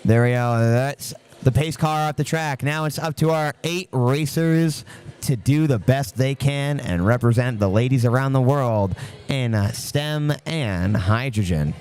There we go. That's the pace car off the track. Now it's up to our 8 racers to do the best they can and represent the ladies around the world in STEM and hydrogen.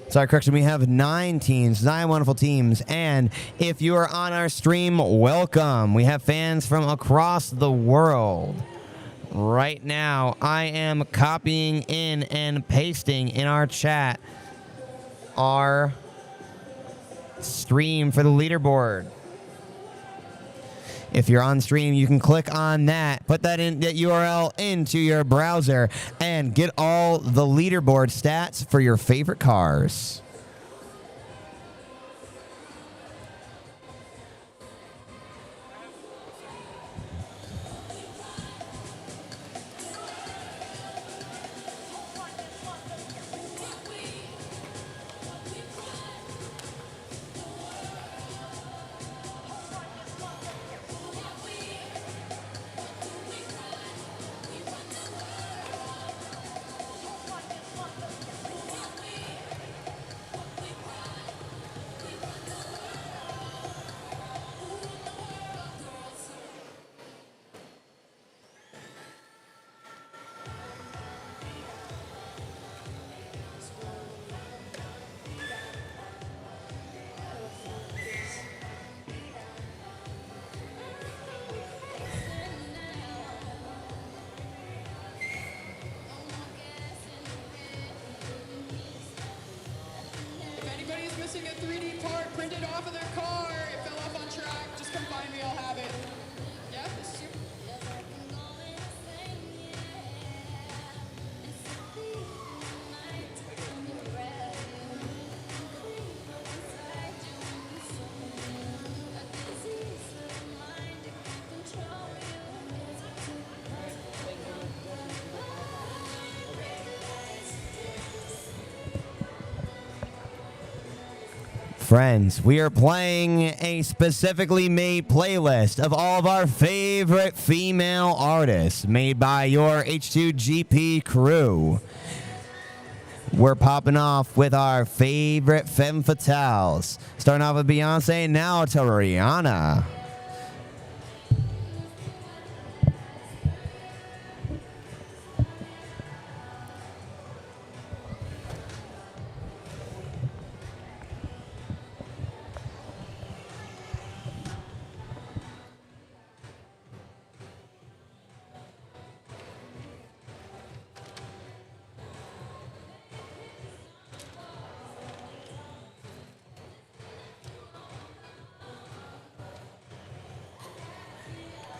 Sorry, correction, we have 9 teams, 9 wonderful teams. And if you are on our stream, welcome. We have fans from across the world. Right now, I am copying in and pasting in our chat our stream for the leaderboard. If you're on stream, you can click on that, put that URL into your browser, and get all the leaderboard stats for your favorite cars. Friends, we are playing a specifically made playlist of all of our favorite female artists made by your H2GP crew. We're popping off with our favorite femme fatales. Starting off with Beyonce, now to Rihanna.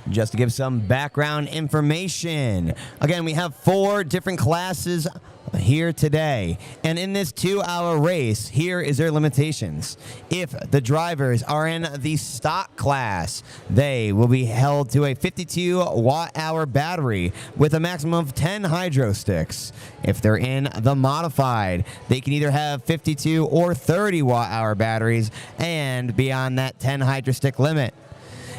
Just to give some background information. Again, we have 4 different classes here today. And in this 2-hour race, here is their limitations. If the drivers are in the stock class, they will be held to a 52 watt-hour battery with a maximum of 10 hydro sticks. If they're in the modified, they can either have 52 or 30 watt-hour batteries and beyond that 10 hydro stick limit.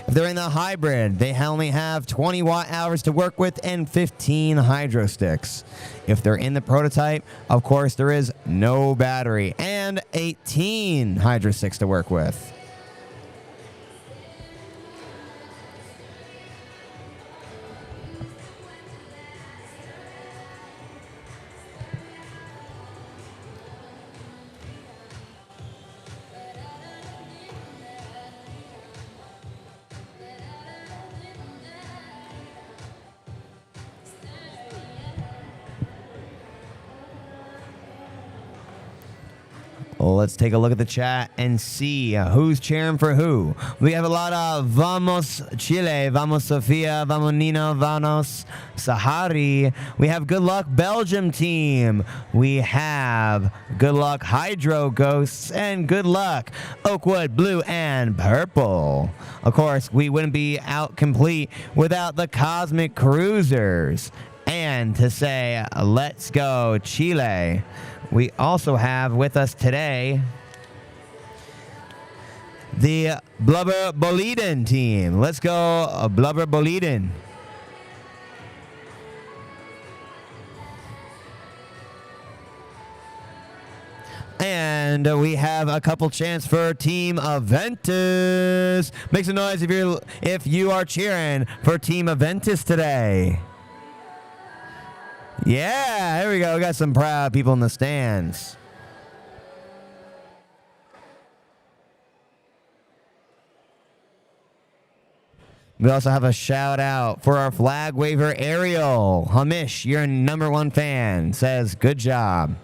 If they're in the hybrid, they only have 20 watt-hours to work with and 15 hydro sticks. If they're in the prototype, of course, there is no battery and 18 hydro sticks to work with. Well, let's take a look at the chat and see who's cheering for who. We have a lot of Vamos Chile, Vamos Sofia, Vamos Nina, Vamos Sahari. We have Good Luck Belgium team. We have Good Luck Hydro Ghosts and Good Luck Oakwood Blue and Purple. Of course, we wouldn't be out complete without the Cosmic Cruisers. And to say, let's go Chile. We also have with us today the Blubber Boliden team. Let's go, Blubber Boliden. And we have a couple chants for Team Aventus. Make some noise if you are cheering for Team Aventus today. Yeah, there we go. We got some proud people in the stands. We also have a shout out for our flag waver Ariel. Hamish, your #1 fan, says good job.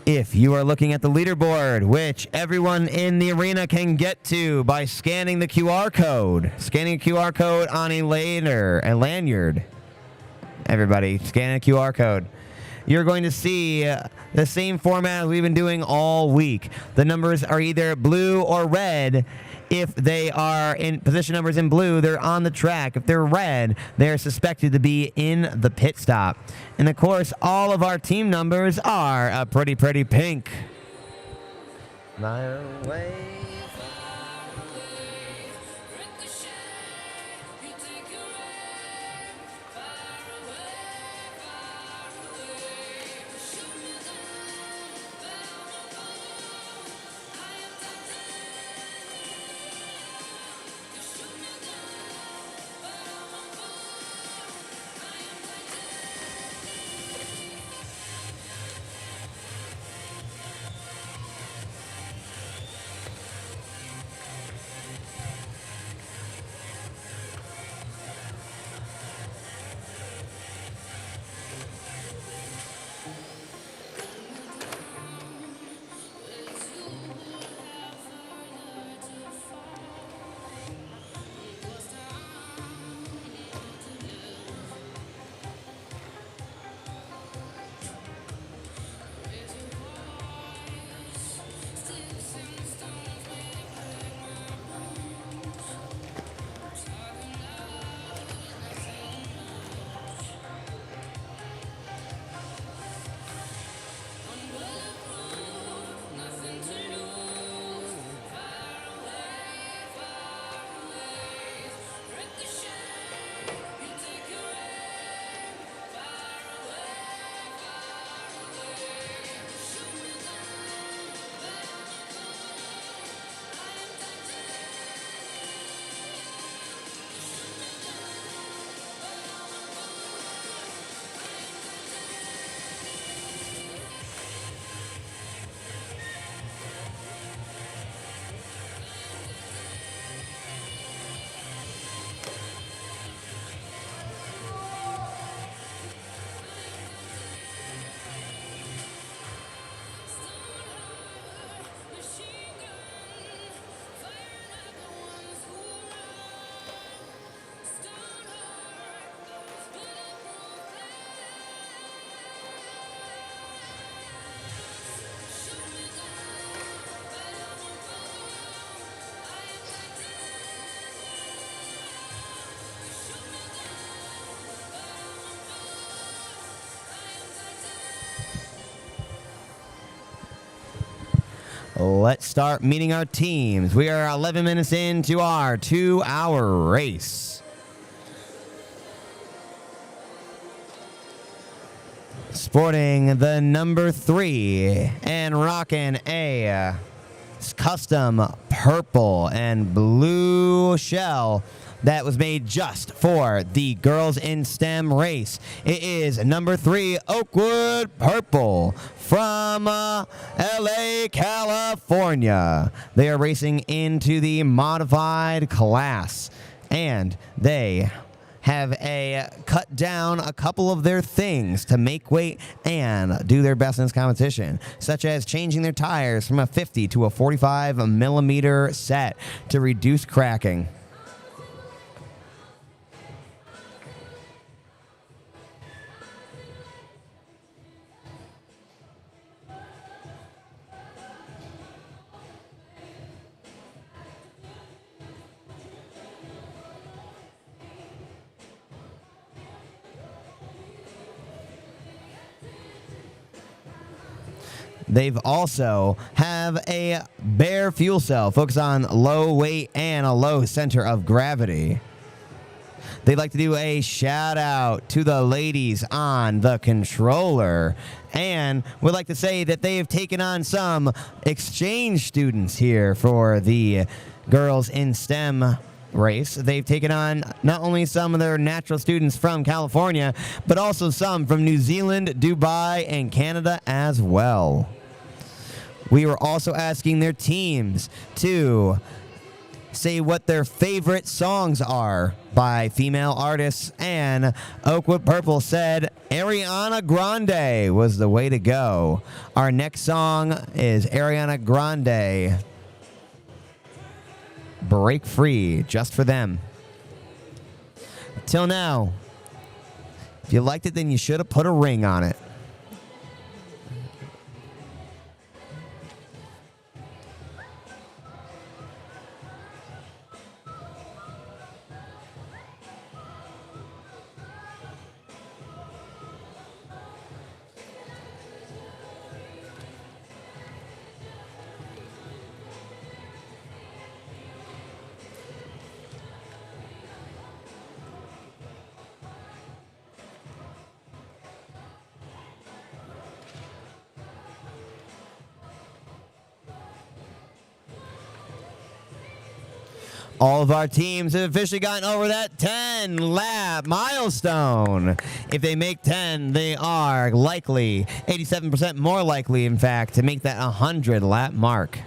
If you are looking at the leaderboard, which everyone in the arena can get to by scanning the QR code. Scanning a QR code on a lanyard. Everybody, scan a QR code. You're going to see the same format we've been doing all week. The numbers are either blue or red. If they are in position numbers in blue, they're on the track. If they're red, they're suspected to be in the pit stop. And of course, all of our team numbers are a pretty pink. Fly away. Let's start meeting our teams. We are 11 minutes into our 2-hour race. Sporting the #3 and rocking a custom purple and blue shell that was made just for the girls in STEM race. It is number 3, Oakwood Purple from LA, California. They are racing into the modified class, and they have cut down a couple of their things to make weight and do their best in this competition, such as changing their tires from a 50 to a 45 millimeter set to reduce cracking. They've also have a bare fuel cell, focus on low weight and a low center of gravity. They'd like to do a shout out to the ladies on the controller, and would like to say that they have taken on some exchange students here for the girls in STEM race. They've taken on not only some of their natural students from California, but also some from New Zealand, Dubai, and Canada as well. We were also asking their teams to say what their favorite songs are by female artists, and Oakwood Purple said Ariana Grande was the way to go. Our next song is Ariana Grande, Break Free, just for them. Till now, if you liked it, then you should have put a ring on it. All of our teams have officially gotten over that 10-lap milestone. If they make 10, they are likely, 87% more likely, in fact, to make that 100-lap mark.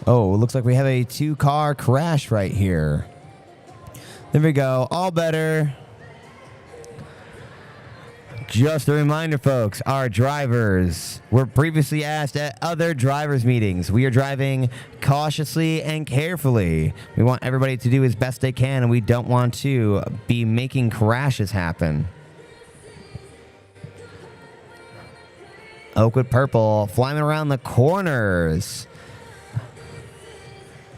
Oh, looks like we have a 2-car crash right here. There we go. All better. Just a reminder, folks, our drivers were previously asked at other drivers' meetings. We are driving cautiously and carefully. We want everybody to do as best they can, and we don't want to be making crashes happen. Oakwood Purple flying around the corners.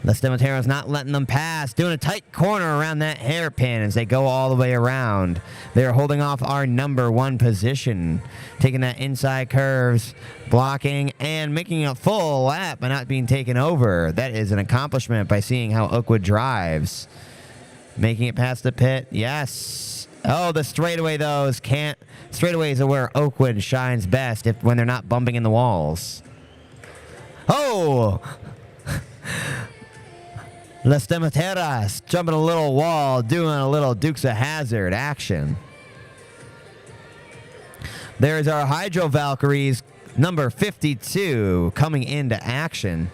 The Stemotero's not letting them pass, doing a tight corner around that hairpin as they go all the way around. They're holding off our number 1 position, taking that inside curves, blocking, and making a full lap by not being taken over. That is an accomplishment by seeing how Oakwood drives. Making it past the pit, yes. Oh, the straightaway those can't. Straightaways are where Oakwood shines best when they're not bumping in the walls. Oh! Las Demeteras jumping a little wall, doing a little Dukes of Hazzard action. There's our Hydro Valkyries, number 52, coming into action.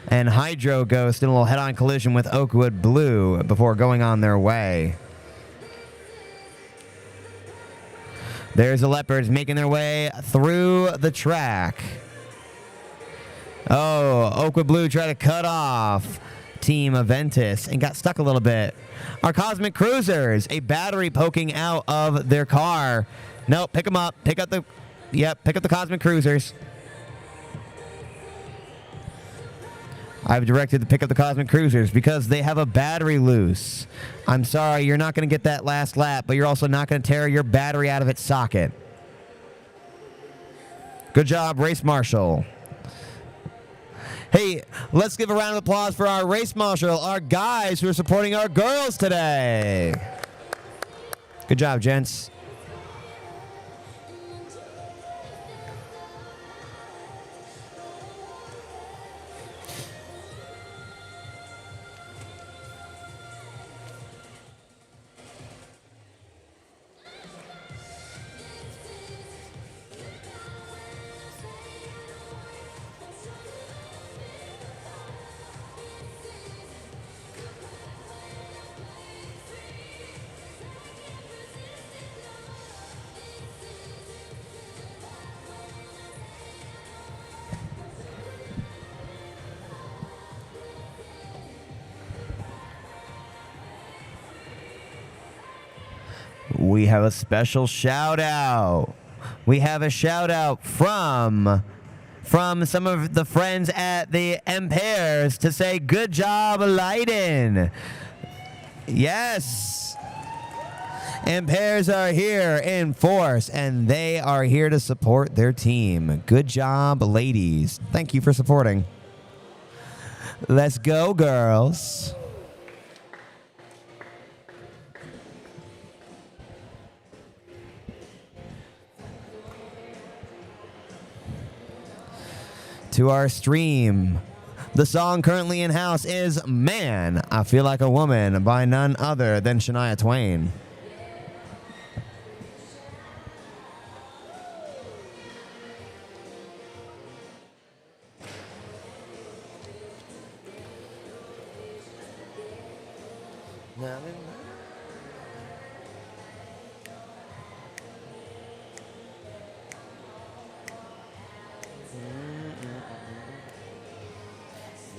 And Hydro Ghost in a little head-on collision with Oakwood Blue before going on their way. There's the Leopards making their way through the track. Oh, Oakwood Blue tried to cut off Team Aventus and got stuck a little bit. Our Cosmic Cruisers, a battery poking out of their car. Nope, pick them up. Pick up the Cosmic Cruisers. I've directed to pick up the Cosmic Cruisers because they have a battery loose. I'm sorry, you're not going to get that last lap, but you're also not going to tear your battery out of its socket. Good job, Race Marshal. Hey, let's give a round of applause for our race marshal, our guys who are supporting our girls today. Good job, gents. We have a special shout out. We have a shout out from some of the friends at the Ampères to say good job, Leiden. Yes. Ampères are here in force, and they are here to support their team. Good job, ladies. Thank you for supporting. Let's go, girls. To our stream. The song currently in-house is Man, I Feel Like a Woman by none other than Shania Twain.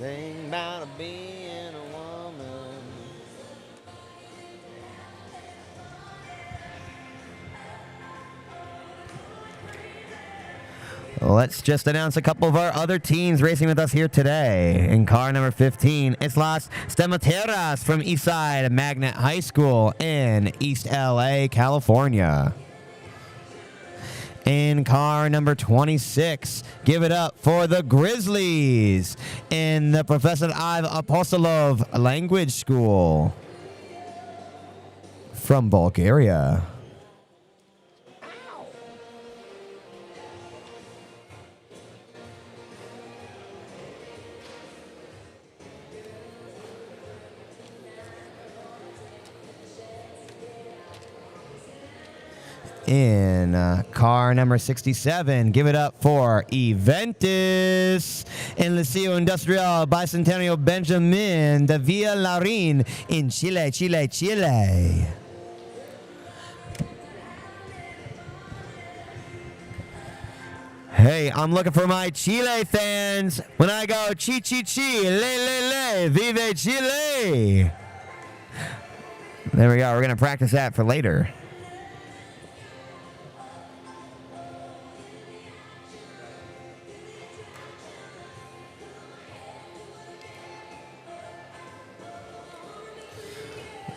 Thing about being a woman. Let's just announce a couple of our other teams racing with us here today. In car number 15, it's Las Demeteras from Eastside Magnet High School in East LA, California. In car number 26, give it up for the Grizzlies in the Professor Ive Apostolov Language School from Bulgaria. In car number 67, give it up for Eventus in Liceo Industrial Bicentennial Benjamin de Villa Laurin in Chile, Chile, Chile. Hey, I'm looking for my Chile fans when I go chi chi chi, le, vive Chile. There we go. We're going to practice that for later.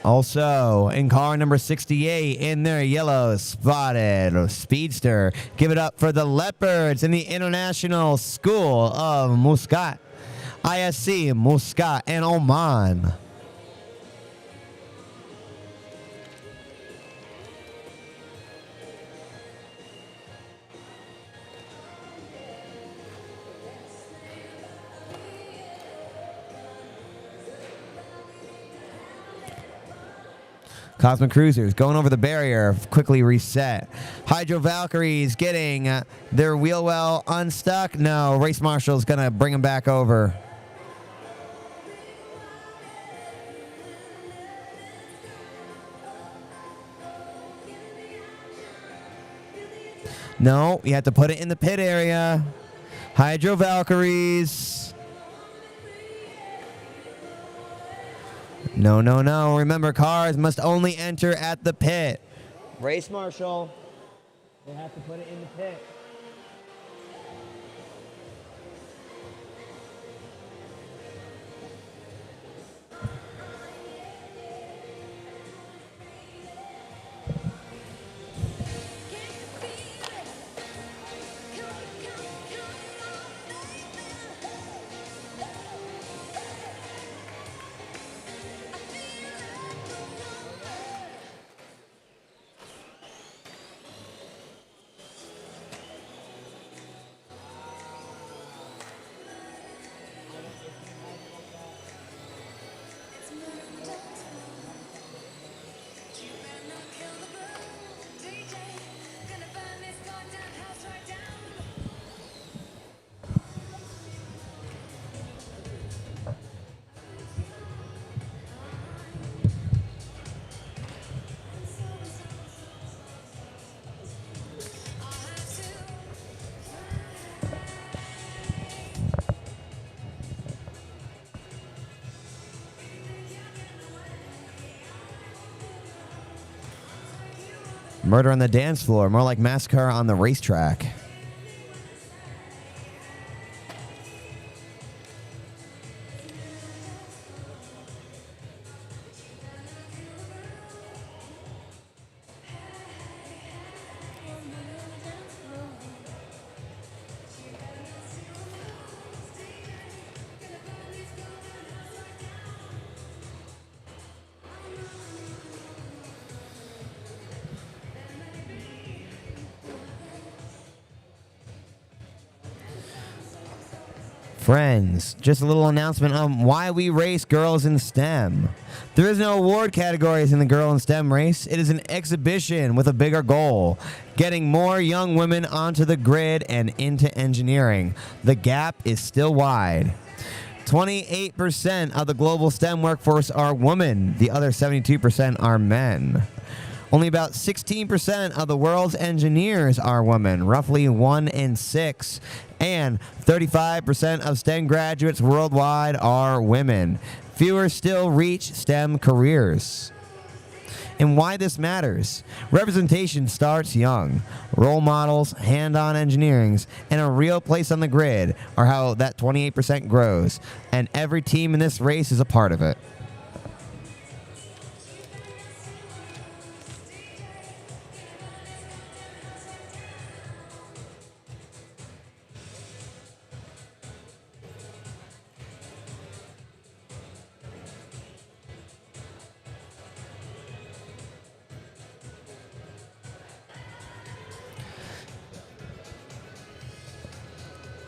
Also, in car number 68, in their yellow spotted speedster, give it up for the Leopards in the International School of Muscat, ISC Muscat and Oman. Cosmic Cruisers going over the barrier, quickly reset. Hydro Valkyries getting their wheel well unstuck. No, Race Marshal's going to bring them back over. No, you have to put it in the pit area. Hydro Valkyries. No, no, no. Remember, cars must only enter at the pit. Race Marshal. They have to put it in the pit. Murder on the dance floor, more like massacre on the racetrack. Friends, just a little announcement on why we race girls in STEM. There is no award categories in the Girl in STEM race. It is an exhibition with a bigger goal, getting more young women onto the grid and into engineering. The gap is still wide. 28% of the global STEM workforce are women. The other 72% are men. Only about 16% of the world's engineers are women, roughly 1 in 6. And 35% of STEM graduates worldwide are women. Fewer still reach STEM careers. And why this matters. Representation starts young. Role models, hand-on engineerings, and a real place on the grid are how that 28% grows. And every team in this race is a part of it.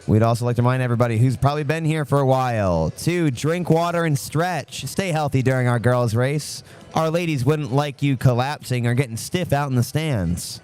We'd also like to remind everybody who's probably been here for a while to drink water and stretch. Stay healthy during our girls' race. Our ladies wouldn't like you collapsing or getting stiff out in the stands.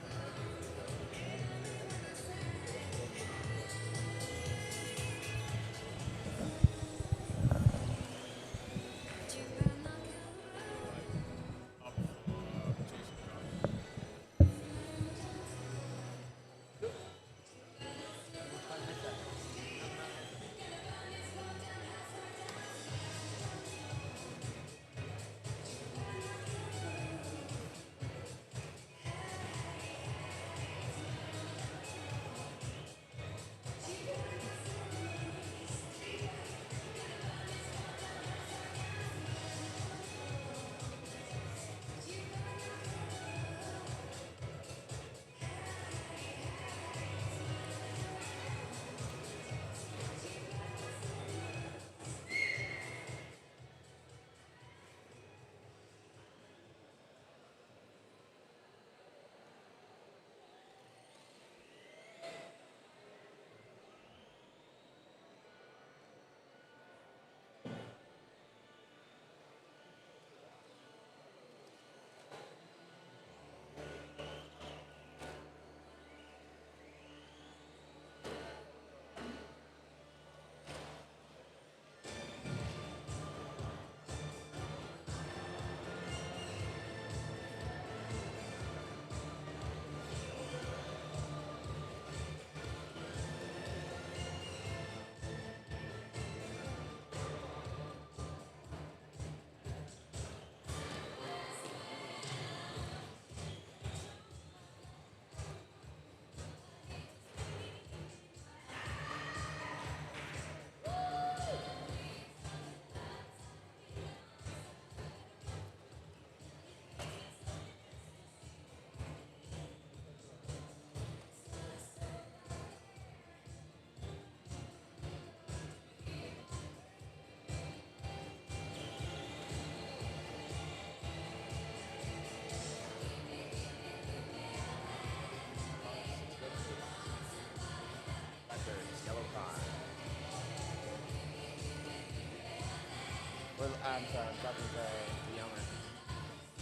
I'm sorry, I'm talking to the younger.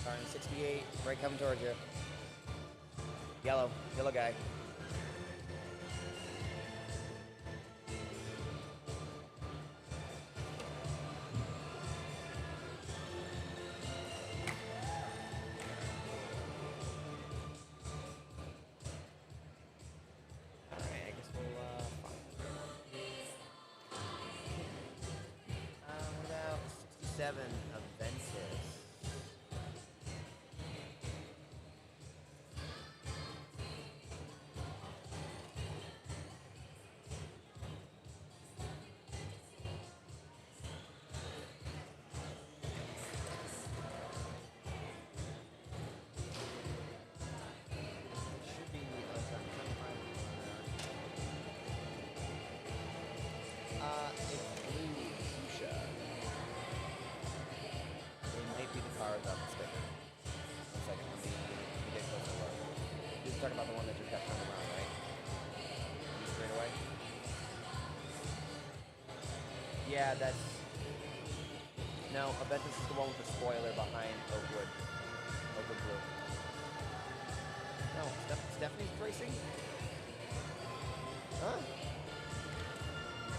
Starting 68, right coming towards you. Yellow guy. Alright, I guess we'll, what about 67 of Ventus? Talking about the one that just got turned around, right? Straight away? Yeah, that's... No, Aventus is the one with the spoiler behind Oakwood. Oakwood Blue. No, Stephanie's racing? Huh?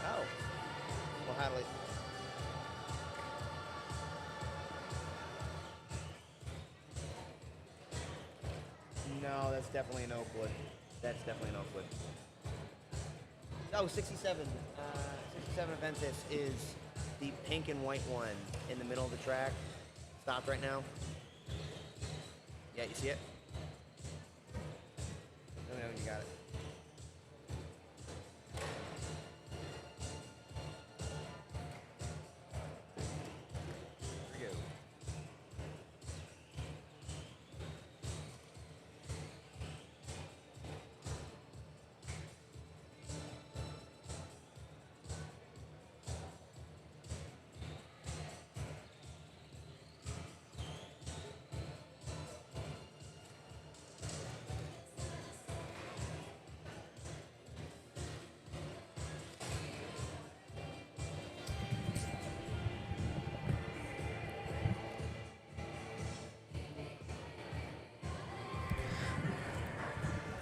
Oh. Well, Hadley... No, that's definitely an Oakwood. That's definitely an Oakwood. Oh, 67. 67 Aventus is the pink and white one in the middle of the track. Stopped right now. Yeah, you see it? Let me know when you got it. Here we go.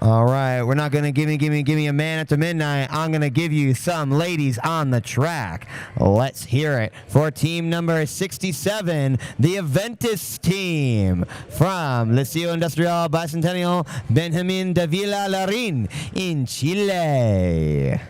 All right, we're not going to give me a man after midnight. I'm going to give you some ladies on the track. Let's hear it for team number 67, the Aventus team from Liceo Industrial Bicentennial Benjamin de Villa Larin in Chile.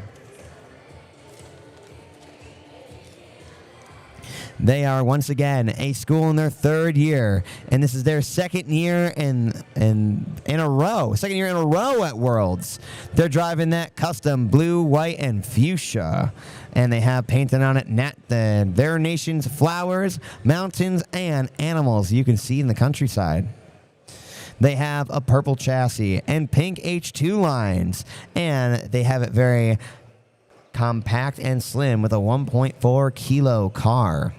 They are once again a school in their third year, and this is their second year in a row. Second year in a row at Worlds. They're driving that custom blue, white, and fuchsia, and they have painted on it their nation's flowers, mountains, and animals you can see in the countryside. They have a purple chassis and pink H2 lines, and they have it very compact and slim with a 1.4 kilo car.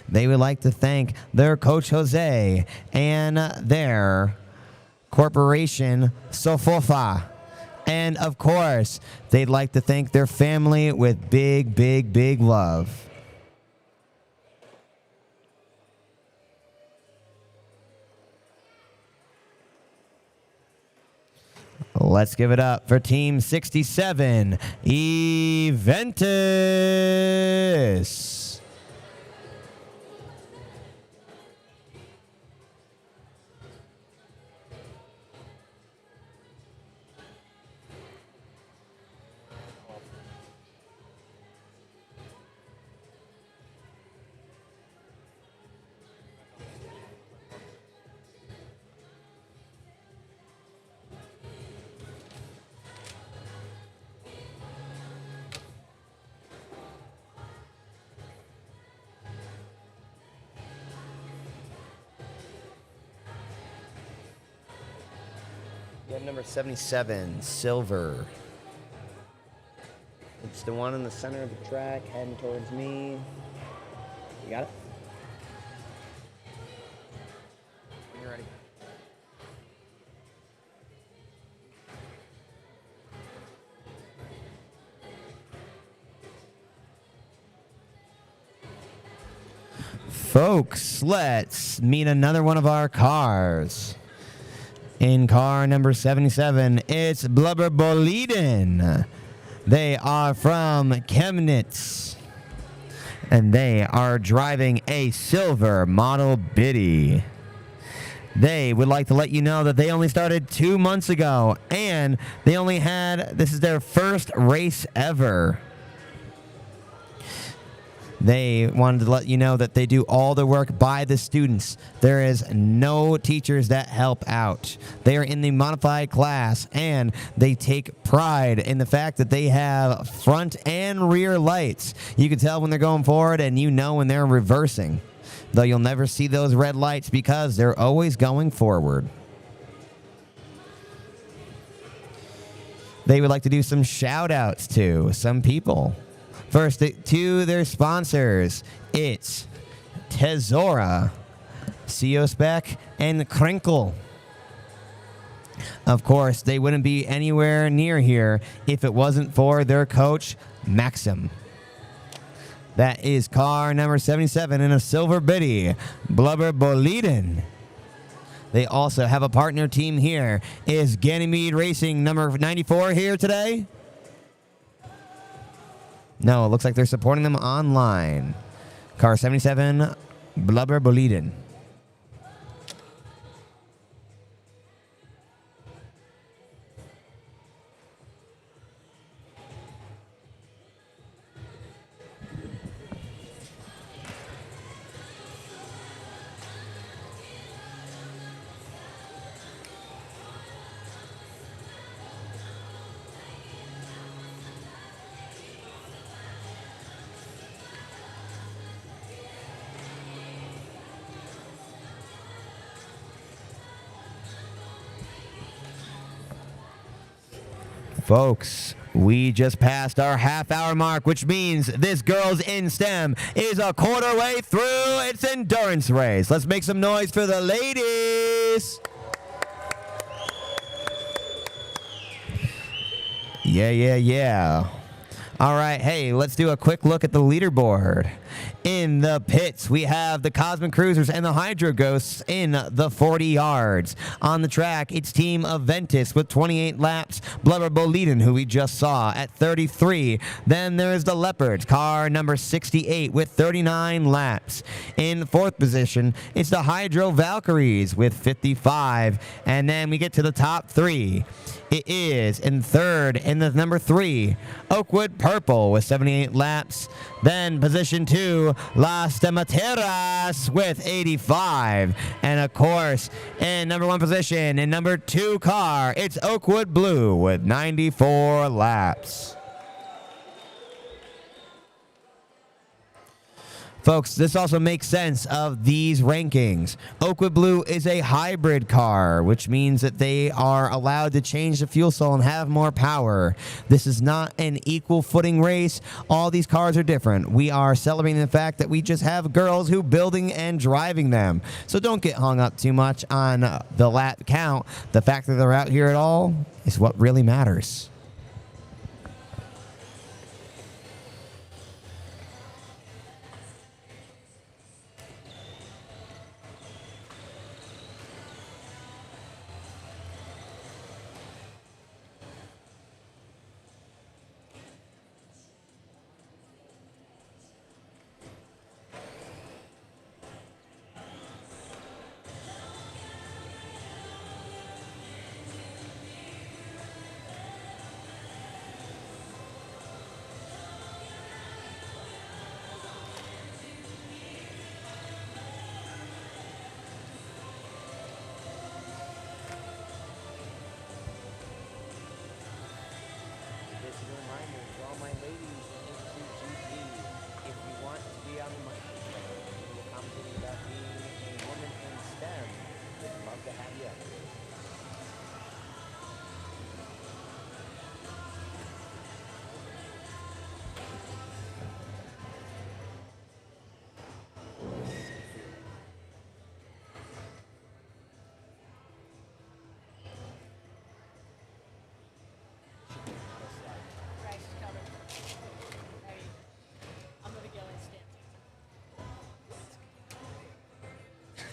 They would like to thank their coach Jose and their corporation Sofofa. And of course, they'd like to thank their family with big, big, big love. Let's give it up for Team 67, Eventus. We have number 77, Silver. It's the one in the center of the track, heading towards me. You got it? When you're ready. Folks, let's meet another one of our cars. In car number 77, it's Blubber Boliden. They are from Chemnitz, and they are driving a silver model Biddy. They would like to let you know that they only started 2 months ago, and this is their first race ever. They wanted to let you know that they do all the work by the students. There is no teachers that help out. They are in the modified class, and they take pride in the fact that they have front and rear lights. You can tell when they're going forward, and you know when they're reversing. Though you'll never see those red lights because they're always going forward. They would like to do some shout-outs to some people. First, to their sponsors, it's Tesora, Seospec, and Krinkle. Of course, they wouldn't be anywhere near here if it wasn't for their coach, Maxim. That is car number 77 in a silver Biddy, Blubber Boliden. They also have a partner team here. Is Ganymede Racing number 94 here today? No, it looks like they're supporting them online. Car 77, Blubber Boliden. Folks, we just passed our half-hour mark, which means this Girls in STEM is a quarter way through its endurance race. Let's make some noise for the ladies. Yeah. All right, hey, let's do a quick look at the leaderboard. In the pits, we have the Cosmic Cruisers and the Hydro Ghosts in the 40 yards. On the track, it's Team Aventus with 28 laps. Blubber Boliden, who we just saw, at 33. Then there's the Leopards, car number 68 with 39 laps. In fourth position, it's the Hydro Valkyries with 55. And then we get to the top three. It is in third in the number 3, Oakwood Purple with 78 laps. Then position 2, Las Demateras with 85. And of course, in number 1 position, in number 2 car, it's Oakwood Blue with 94 laps. Folks, this also makes sense of these rankings. Oakwood Blue is a hybrid car, which means that they are allowed to change the fuel cell and have more power. This is not an equal footing race. All these cars are different. We are celebrating the fact that we just have girls who building and driving them. So don't get hung up too much on the lap count. The fact that they're out here at all is what really matters. My ladies in H2GP, if you want to be on the microphone, you will commenting about being a woman in STEM, we'd love to have you up here.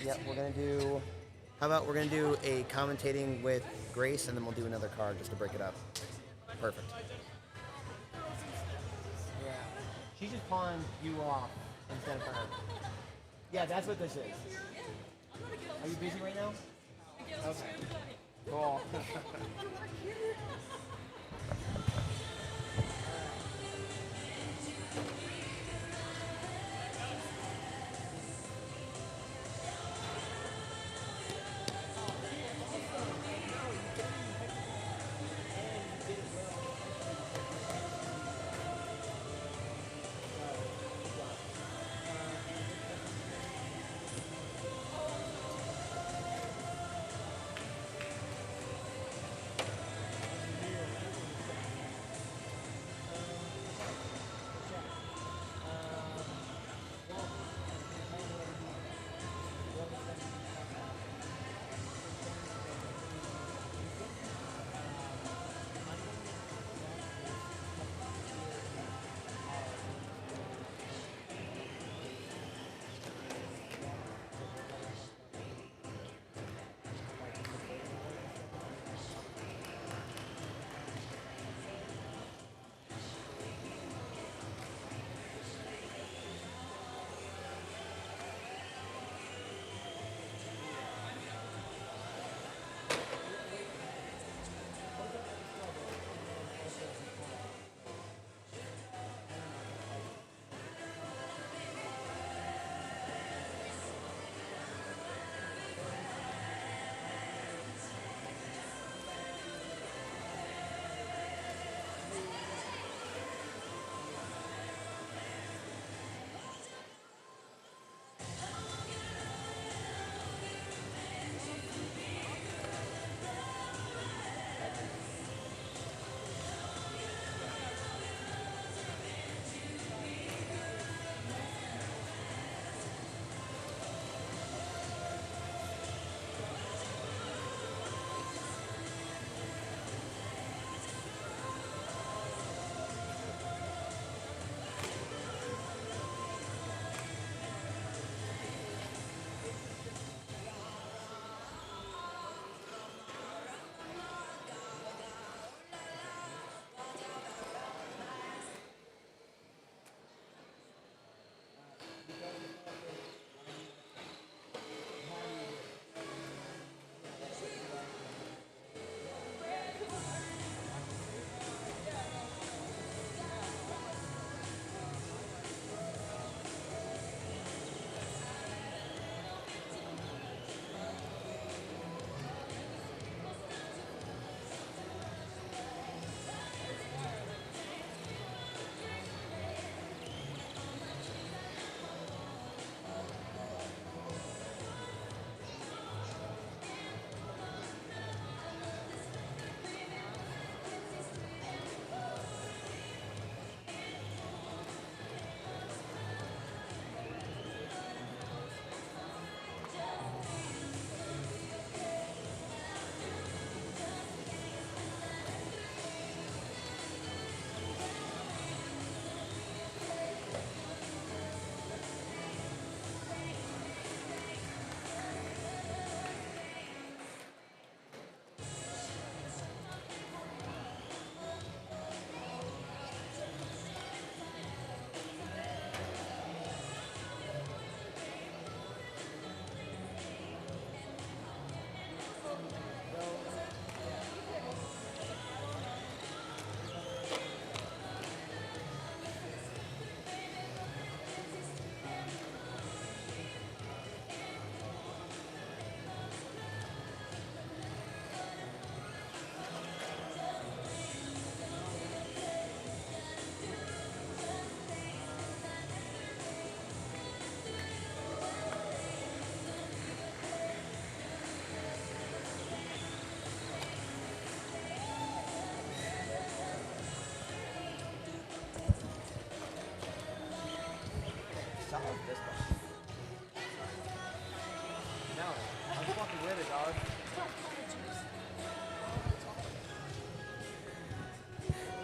Yeah, we're gonna do. How about we're gonna do a commentating with Grace, and then we'll do another card just to break it up. Perfect. Yeah. She just pawned you off instead of her. Yeah, that's what this is. Are you busy right now? Okay. Cool.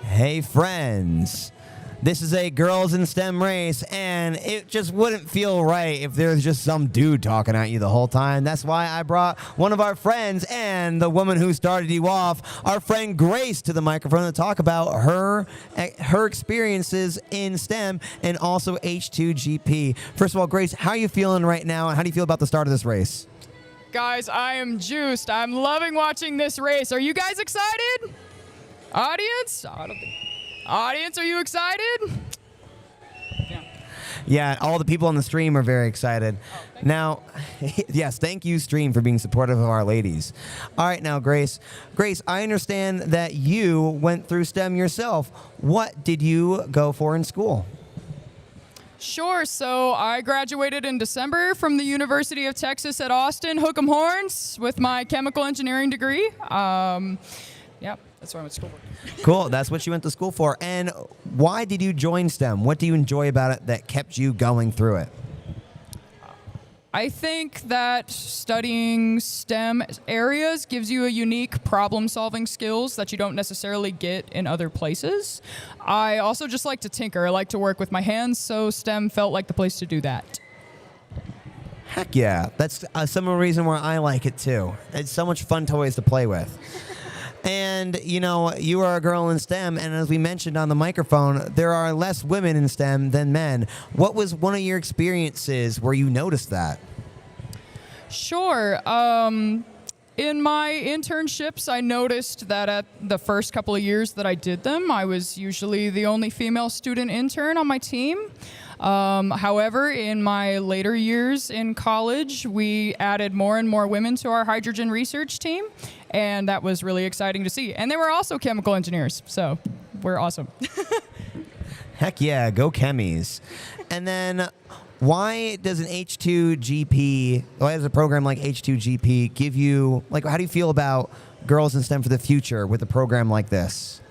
Hey friends, This is a girls in STEM race, and it just wouldn't feel right if there's just some dude talking at you the whole time. That's why I brought one of our friends and the woman who started you off, our friend Grace, to the microphone to talk about her experiences in STEM and also H2GP. First of all, Grace, how are you feeling right now, and how do you feel about the start of this race? Guys, I am juiced. I'm loving watching this race. Are you guys excited? Audience? Audience, are you excited? Yeah, all the people on the stream are very excited. Now, yes, thank you, stream, for being supportive of our ladies. All right, now, Grace. Grace, I understand that you went through STEM yourself. What did you go for in school? Sure. So I graduated in December from the University of Texas at Austin, Hook 'em Horns, with my chemical engineering degree. Yeah, that's what I went to school for. Cool. That's what you went to school for. And why did you join STEM? What do you enjoy about it that kept you going through it? I think that studying STEM areas gives you a unique problem-solving skills that you don't necessarily get in other places. I also just like to tinker. I like to work with my hands, so STEM felt like the place to do that. Heck yeah. That's some reason why I like it, too. It's so much fun toys to play with. And, you know, you are a girl in STEM, and as we mentioned on the microphone, there are less women in STEM than men. What was one of your experiences where you noticed that? Sure. In my internships, I noticed that at the first couple of years that I did them, I was usually the only female student intern on my team. However, in my later years in college, we added more and more women to our hydrogen research team, and that was really exciting to see. And they were also chemical engineers, so we're awesome. Heck yeah, go chemies. And then why does an H2GP, why does a program like H2GP give you, like, how do you feel about girls in STEM for the future with a program like this?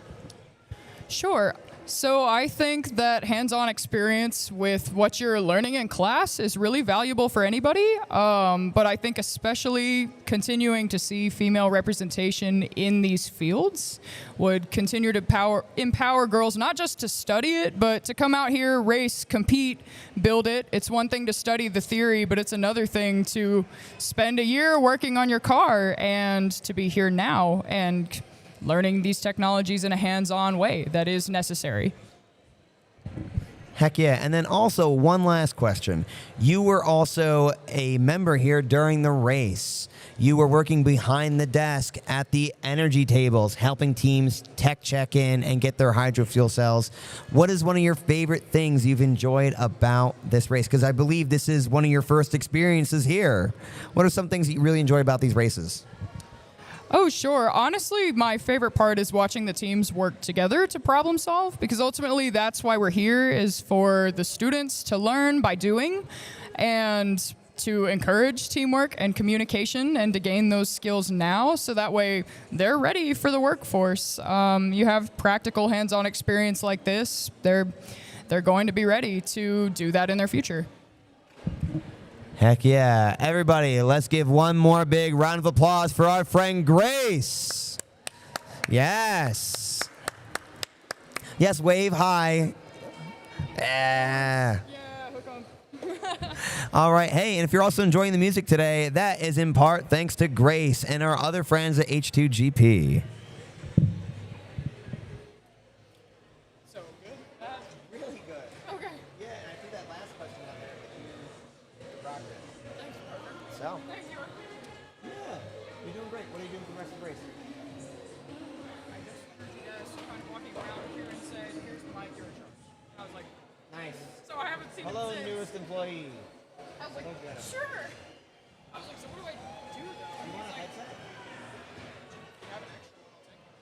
Sure. So I think that hands-on experience with what you're learning in class is really valuable for anybody, but I think especially continuing to see female representation in these fields would continue to empower girls not just to study it, but to come out here, race, compete, build it. It's one thing to study the theory, but it's another thing to spend a year working on your car and to be here now and learning these technologies in a hands-on way that is necessary. Heck yeah. And then also, one last question. You were also a member here during the race. You were working behind the desk at the energy tables, helping teams tech check in and get their hydrofuel cells. What is one of your favorite things you've enjoyed about this race? Because I believe this is one of your first experiences here. What are some things that you really enjoy about these races? Oh, sure. Honestly, my favorite part is watching the teams work together to problem solve, because ultimately that's why we're here, is for the students to learn by doing and to encourage teamwork and communication and to gain those skills now so that way they're ready for the workforce. You have practical hands-on experience like this, they're going to be ready to do that in their future. Heck yeah. Everybody, let's give one more big round of applause for our friend Grace. Yes. Yes, wave high. Yeah, hook 'em. All right. Hey, and if you're also enjoying the music today, that is in part thanks to Grace and our other friends at H2GP. So good? Really good. Okay. Yeah, and I think that last question out there that you rocked it. Thanks, Parker. So, Thank you. yeah, you're doing great. What are you doing for the rest of the race? I just heard you guys kind of walking around here and said, here's the mic, you're in charge. I was like, Nice. so I haven't seen Hello, it since. newest employee. I was like, Look at him. sure. I was like, so what do I do though? You want a headset? You have an extra one, I'll take it.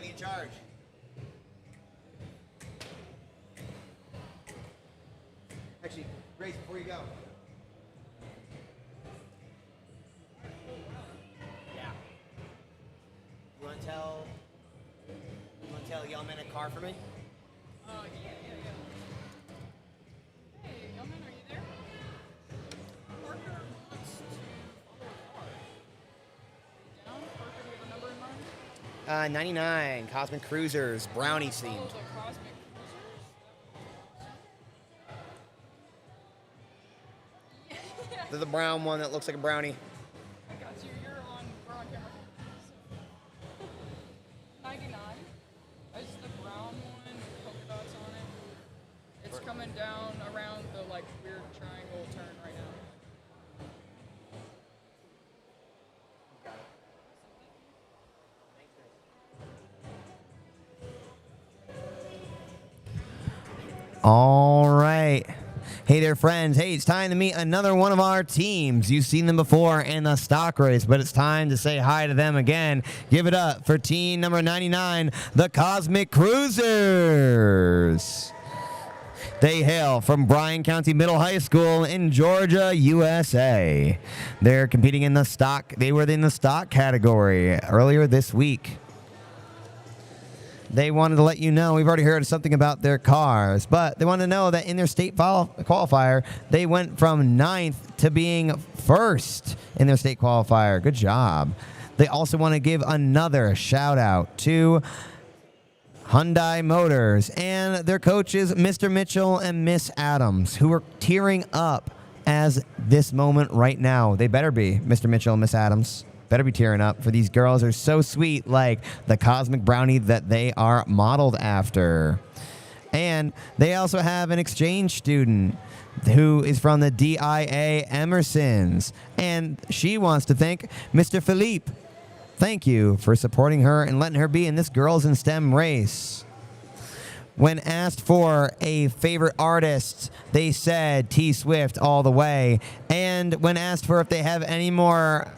leading charge. Actually, Grace, before you go. Yeah. You want to tell Yellman a car for me? Yeah. Hey, Yeoman, are you there? Parker wants to follow a car. Down? Parker, do you have a number in mind? 99, Cosmic Cruisers, brownie Oh, themed. the Cosmic Cruisers? They're the brown one that looks like a brownie. I got you. We're on camera. 99. That's the brown one with polka dots on it. It's coming down around the weird triangle turn right now. All right. Hey there, friends. Hey, it's time to meet another one of our teams. You've seen them before in the stock race, but it's time to say hi to them again. Give it up for team number 99, the Cosmic Cruisers. They hail from Bryan County Middle High School in Georgia, USA. They're competing in the stock. They were in the stock category earlier this week. They wanted to let you know, we've already heard something about their cars, but they wanted to know that in their state qualifier, they went from 9th to being 1st in their state qualifier. Good job. They also want to give another shout out to Hyundai Motors and their coaches, Mr. Mitchell and Miss Adams, who are tearing up as this moment right now. They better be, Mr. Mitchell and Miss Adams. Better be tearing up, for these girls are so sweet, like the cosmic brownie that they are modeled after. And they also have an exchange student who is from the DIA Emersons, and she wants to thank Mr. Philippe. Thank you for supporting her and letting her be in this Girls in STEM race. When asked for a favorite artist, they said T Swift all the way. And when asked for if they have any more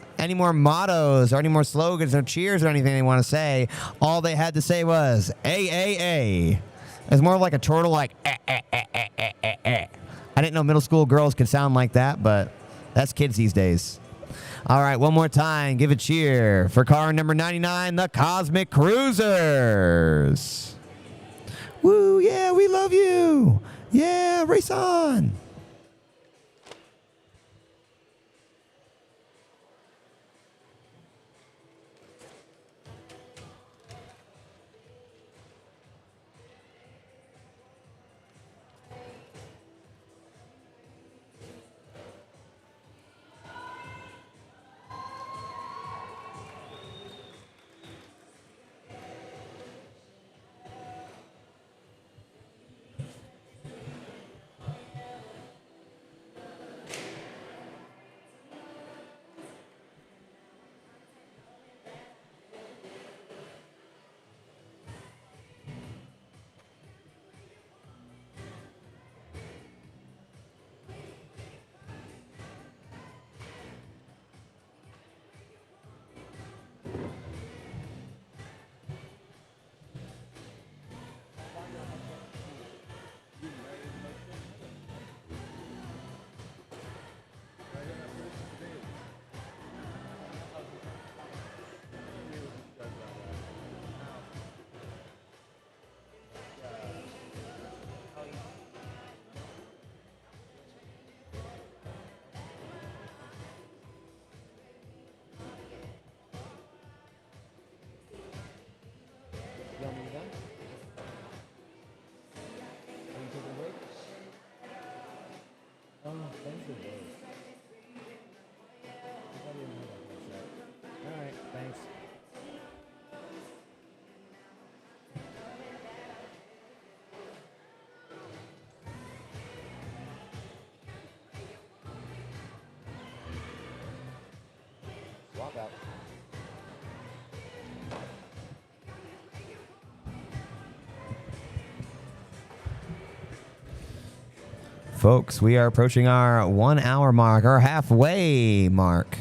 mottos or any more slogans or cheers or anything they want to say, all they had to say was AAA. It's more like a turtle, like I didn't know middle school girls could sound like that, but that's kids these days. All right, one more time, give a cheer for car number 99, the Cosmic Cruisers. Woo, yeah, we love you. Yeah, race on. Swap out. Folks, we are approaching our 1 hour mark, our halfway mark.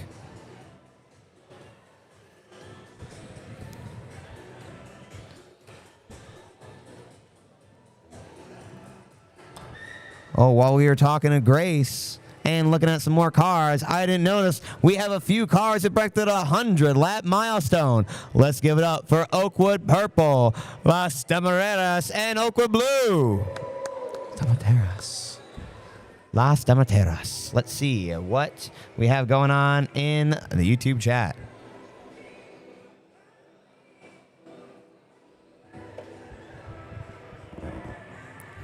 Oh, while we were talking to Grace and looking at some more cars, I didn't notice we have a few cars that break the 100-lap milestone. Let's give it up for Oakwood Purple, Las Demoreras, and Oakwood Blue. Las Demoreras. Let's see what we have going on in the YouTube chat.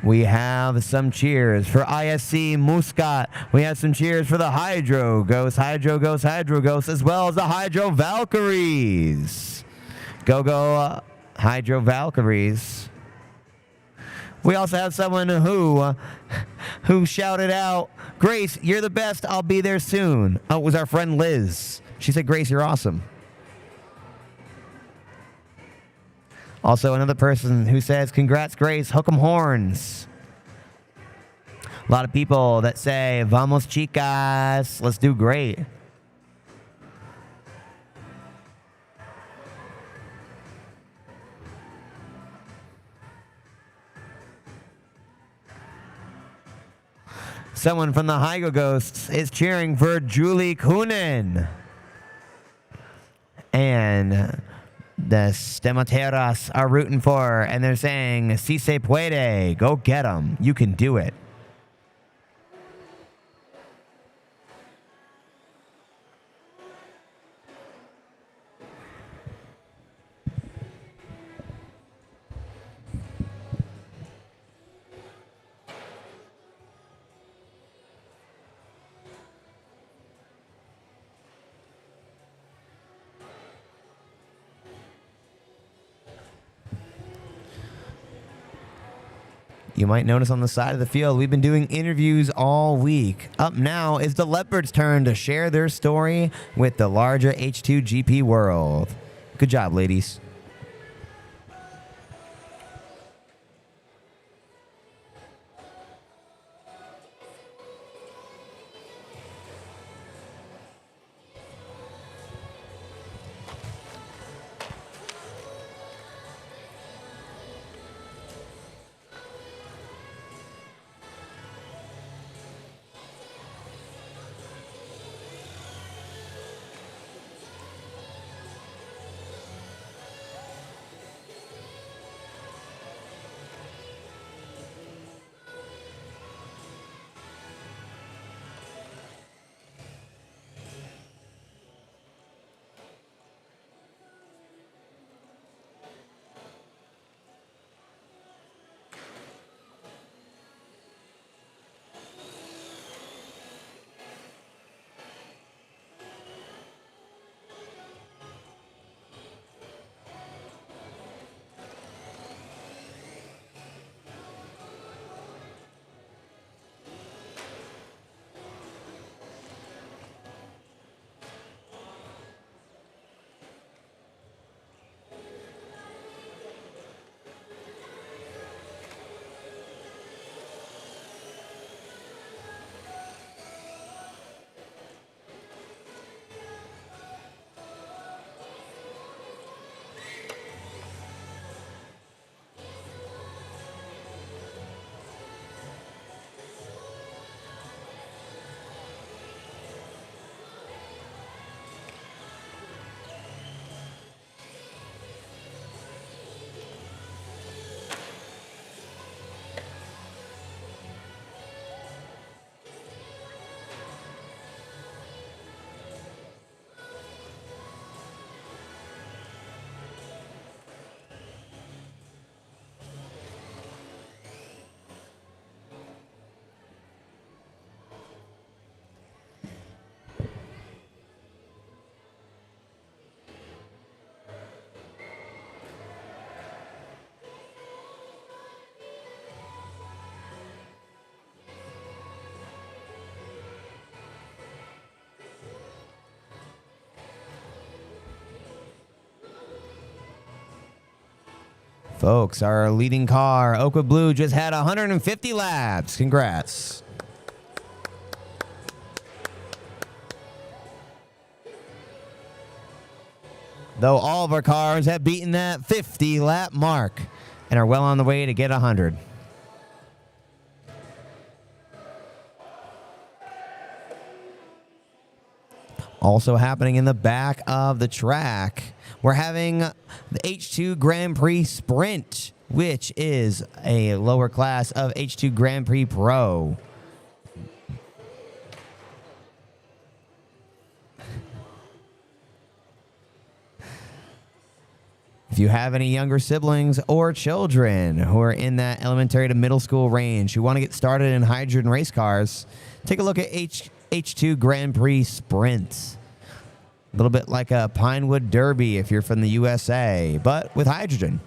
We have some cheers for ISC Muscat. We have some cheers for the Hydro Ghost, as well as the Hydro Valkyries. Go, Hydro Valkyries. We also have someone who shouted out, Grace, you're the best. I'll be there soon. Oh, it was our friend Liz. She said, Grace, you're awesome. Also, another person who says, congrats, Grace, hook 'em horns. A lot of people that say, vamos, chicas, let's do great. Someone from the Hygo Ghosts is cheering for Julie Kunin. And the Stemoteras are rooting for, and they're saying, si se puede, go get them. You can do it. You might notice on the side of the field, we've been doing interviews all week. Up now is the Leopards' turn to share their story with the larger H2GP World. Good job, ladies. Folks, our leading car, Oakwood Blue, just had 150 laps. Congrats. Though all of our cars have beaten that 50-lap mark and are well on the way to get 100. Also happening in the back of the track, we're having the H2 Grand Prix Sprint, which is a lower class of H2 Grand Prix Pro. If you have any younger siblings or children who are in that elementary to middle school range who want to get started in hydrogen race cars, take a look at H2 Grand Prix Sprint. A little bit like a Pinewood Derby if you're from the USA, but with hydrogen.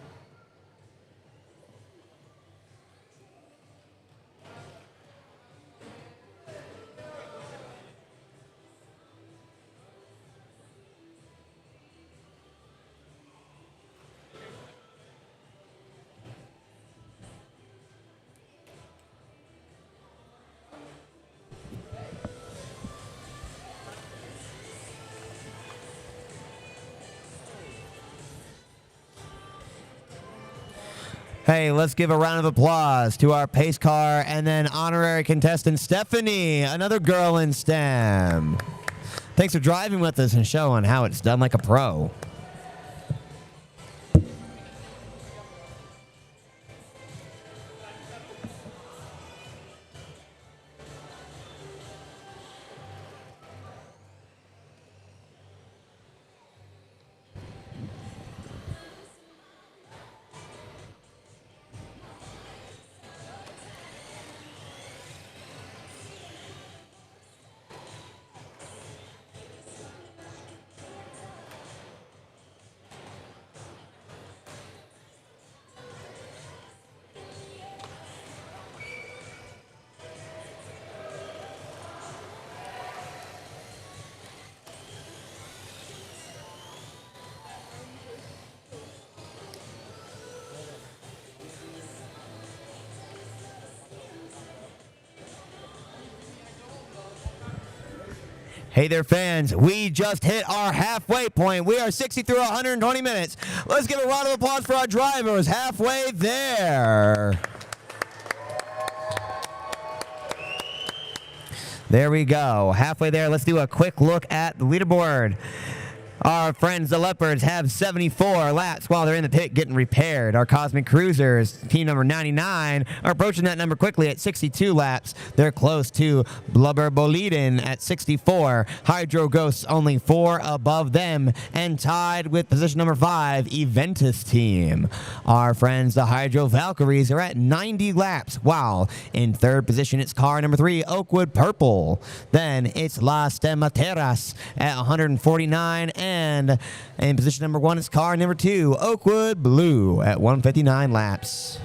Hey, let's give a round of applause to our pace car and then honorary contestant Stephanie, another girl in STEM. Thanks for driving with us and showing how it's done like a pro. Hey there, fans. We just hit our halfway point. We are 60 through 120 minutes. Let's give a round of applause for our drivers halfway there. There we go. Halfway there. Let's do a quick look at the leaderboard. Our friends, the Leopards, have 74 laps while they're in the pit getting repaired. Our Cosmic Cruisers, team number 99, are approaching that number quickly at 62 laps. They're close to Blubber Boliden at 64. Hydro Ghosts only 4 above them and tied with position number 5, Eventus team. Our friends, the Hydro Valkyries, are at 90 laps, while in third position it's car number 3, Oakwood Purple. Then it's Las Temateras at 149, and in position number 1 is car number 2, Oakwood Blue, at 159 laps.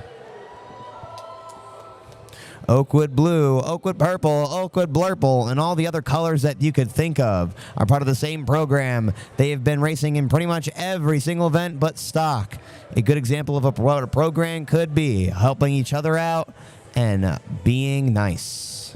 Oakwood Blue, Oakwood Purple, Oakwood Blurple, and all the other colors that you could think of are part of the same program. They have been racing in pretty much every single event but stock. A good example of what a program could be, helping each other out and being nice.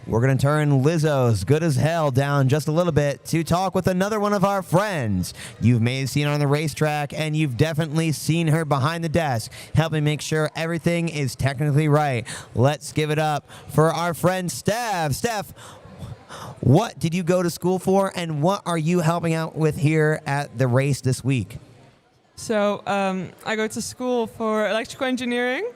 We're going to turn Lizzo's Good as Hell down just a little bit to talk with another one of our friends. You may have seen her on the racetrack, and you've definitely seen her behind the desk, helping make sure everything is technically right. Let's give it up for our friend Steph. Steph, what did you go to school for, and what are you helping out with here at the race this week? So I go to school for electrical engineering,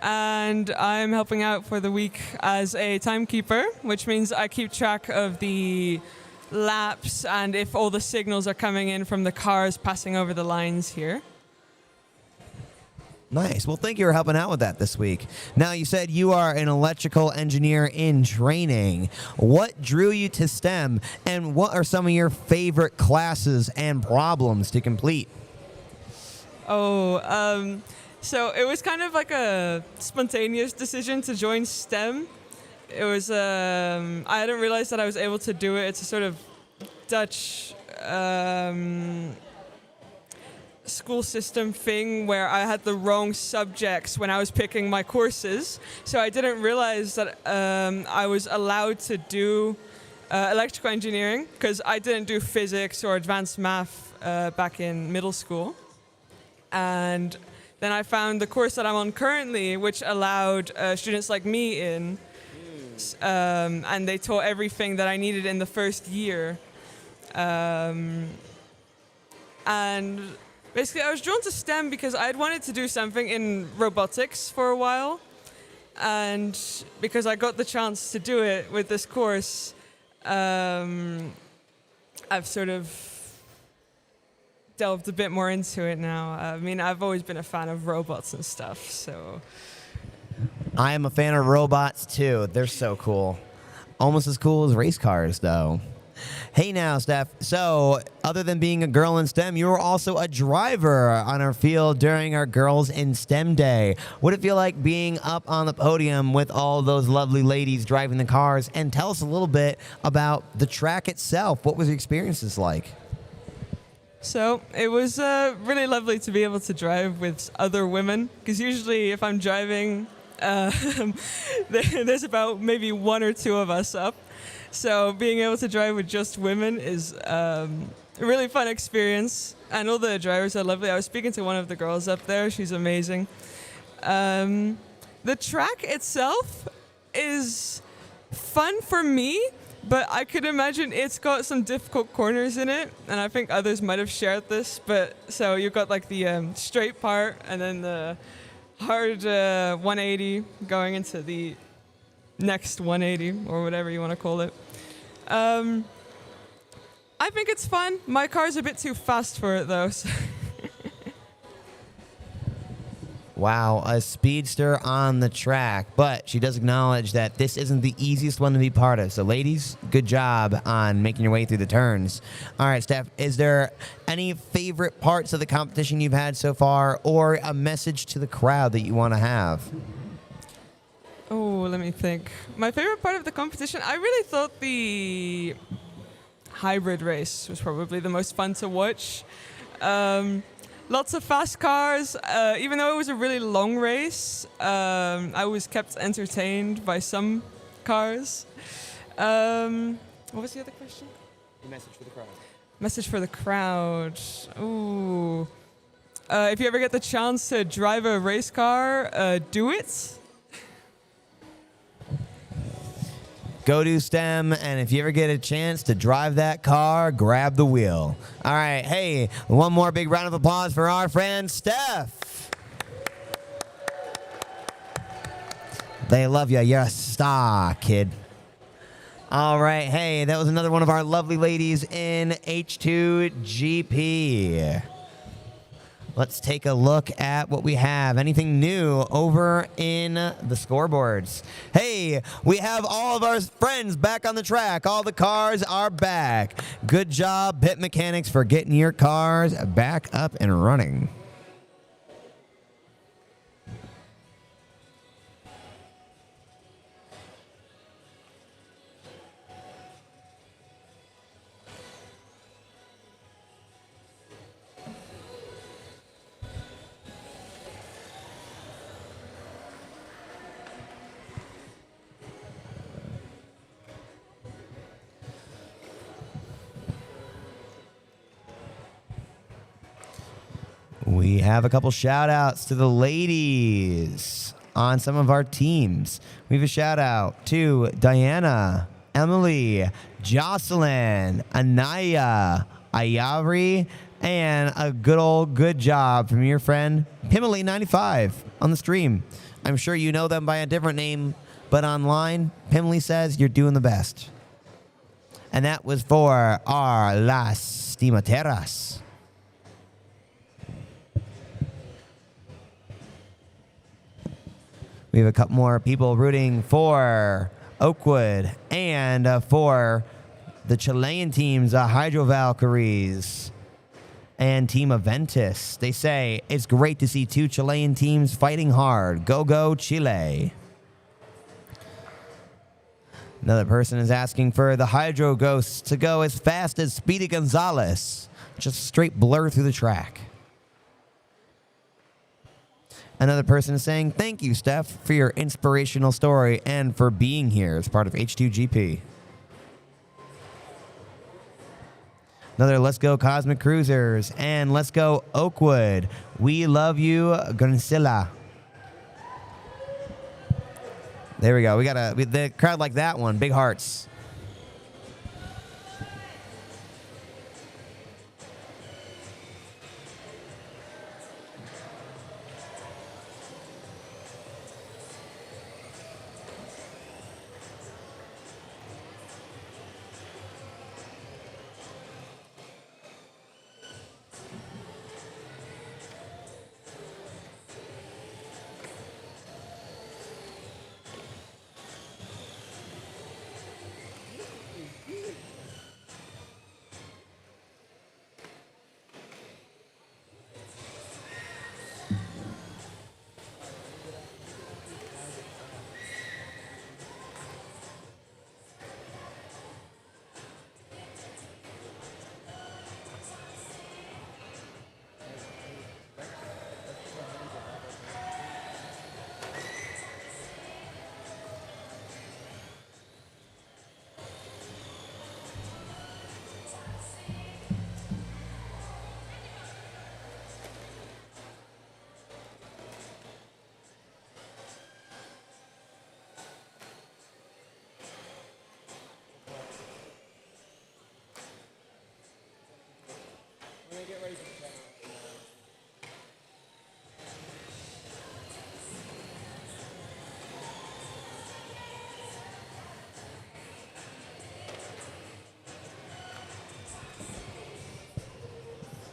and I'm helping out for the week as a timekeeper, which means I keep track of the laps and if all the signals are coming in from the cars passing over the lines here. Nice. Well, thank you for helping out with that this week. Now, you said you are an electrical engineer in training. What drew you to STEM, and what are some of your favorite classes and problems to complete? So it was kind of like a spontaneous decision to join STEM. It was, I hadn't realized that I was able to do it. It's a sort of Dutch school system thing where I had the wrong subjects when I was picking my courses. So I didn't realize that I was allowed to do electrical engineering because I didn't do physics or advanced math back in middle school. And then I found the course that I'm on currently, which allowed students like me in. And they taught everything that I needed in the first year. And basically, I was drawn to STEM because I had wanted to do something in robotics for a while. And because I got the chance to do it with this course, I've sort of delved a bit more into it now. I mean, I've always been a fan of robots and stuff, so... I am a fan of robots, too. They're so cool. Almost as cool as race cars, though. Hey now, Steph. So, other than being a girl in STEM, you were also a driver on our field during our Girls in STEM Day. What did it feel like being up on the podium with all those lovely ladies driving the cars? And tell us a little bit about the track itself. What was your experiences like? So it was really lovely to be able to drive with other women, because usually if I'm driving, there's about maybe one or two of us up. So being able to drive with just women is a really fun experience, and all the drivers are lovely. I was speaking to one of the girls up there. She's amazing. The track itself is fun for me, but I could imagine it's got some difficult corners in it, and I think others might have shared this. But so you've got like the straight part, and then the hard 180 going into the next 180 or whatever you want to call it. I think it's fun. My car's a bit too fast for it though. So Wow, a speedster on the track, but she does acknowledge that this isn't the easiest one to be part of. So, ladies, good job on making your way through the turns. All right, Steph, is there any favorite parts of the competition you've had so far, or a message to the crowd that you want to have? Oh, let me think. My favorite part of the competition, I really thought the hybrid race was probably the most fun to watch. Lots of fast cars. Even though it was a really long race, I was kept entertained by some cars. What was the other question? The message for the crowd. Message for the crowd. Ooh. If you ever get the chance to drive a race car, do it. Go to STEM, and if you ever get a chance to drive that car, grab the wheel. All right, hey, one more big round of applause for our friend Steph. They love you. You're a star, kid. All right, hey, that was another one of our lovely ladies in H2GP. Let's take a look at what we have. Anything new over in the scoreboards? Hey, we have all of our friends back on the track. All the cars are back. Good job, pit mechanics, for getting your cars back up and running. We have a couple shout outs to the ladies on some of our teams. We have a shout out to Diana Emily, Jocelyn, Anaya, Ayari, and a good job from your friend Pimley95 on the stream. I'm sure you know them by a different name, but online, Pimley says you're doing the best. And that was for our Las Stimateras. We have a couple more people rooting for Oakwood and for the Chilean teams, Hydro Valkyries and Team Aventus. They say, it's great to see two Chilean teams fighting hard. Go, go, Chile. Another person is asking for the Hydro Ghosts to go as fast as Speedy Gonzalez. Just straight blur through the track. Another person is saying, thank you, Steph, for your inspirational story and for being here as part of H2GP. Another let's go Cosmic Cruisers and let's go Oakwood. We love you, Gonzilla. There we go. We got the crowd like that one. Big hearts.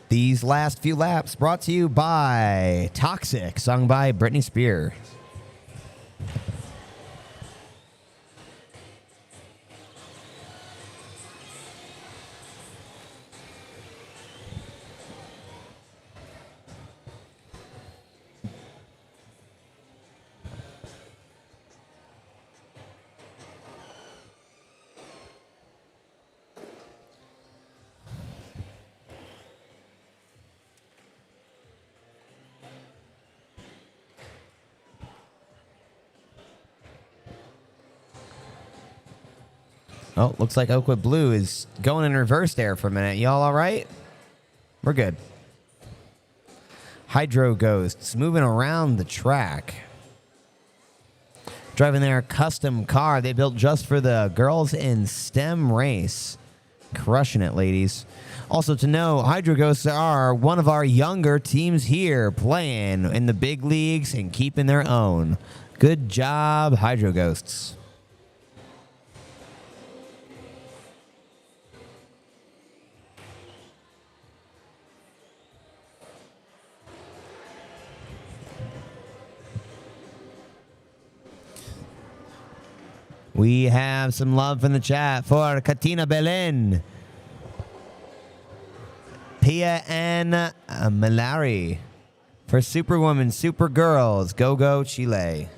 These last few laps brought to you by Toxic, sung by Britney Spears. Oh, looks like Oakwood Blue is going in reverse there for a minute. Y'all all right? We're good. Hydro Ghosts moving around the track. Driving their custom car they built just for the Girls in STEM race. Crushing it, ladies. Also to know, Hydro Ghosts are one of our younger teams here playing in the big leagues and keeping their own. Good job, Hydro Ghosts. We have some love from the chat for Katina Belen, Pia Ann Malari, for Superwoman, Supergirls, Go Go Chile.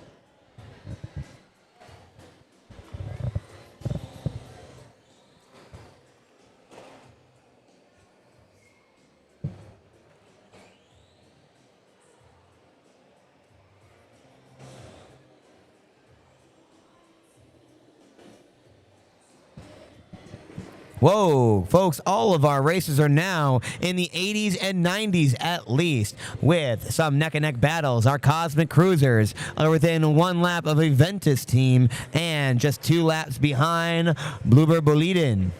Whoa, folks, all of our races are now in the 80s and 90s at least, with some neck-and-neck battles. Our Cosmic Cruisers are within 1 lap of Aventus team and just 2 laps behind Bluebird Boliden,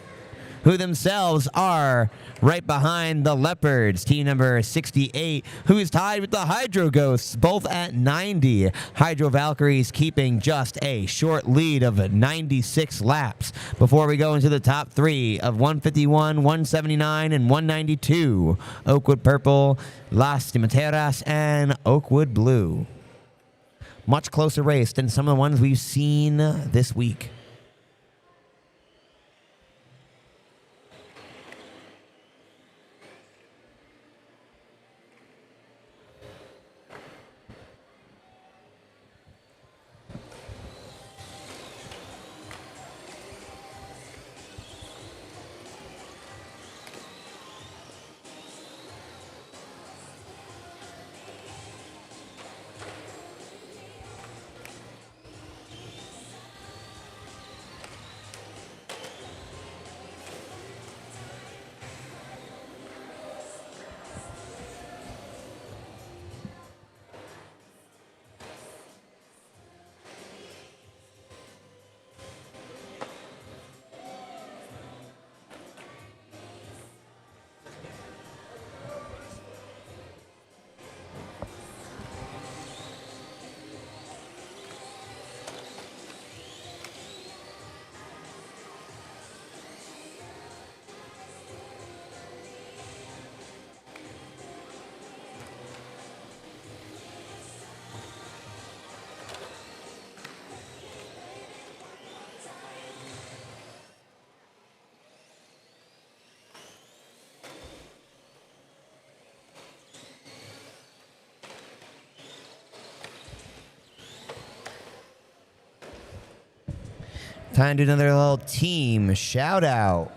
who themselves are right behind the Leopards, team number 68, who is tied with the Hydro Ghosts, both at 90. Hydro Valkyries keeping just a short lead of 96 laps before we go into the top 3 of 151, 179, and 192. Oakwood Purple, Las Timateras, and Oakwood Blue. Much closer race than some of the ones we've seen this week. Time to do another little team shout out.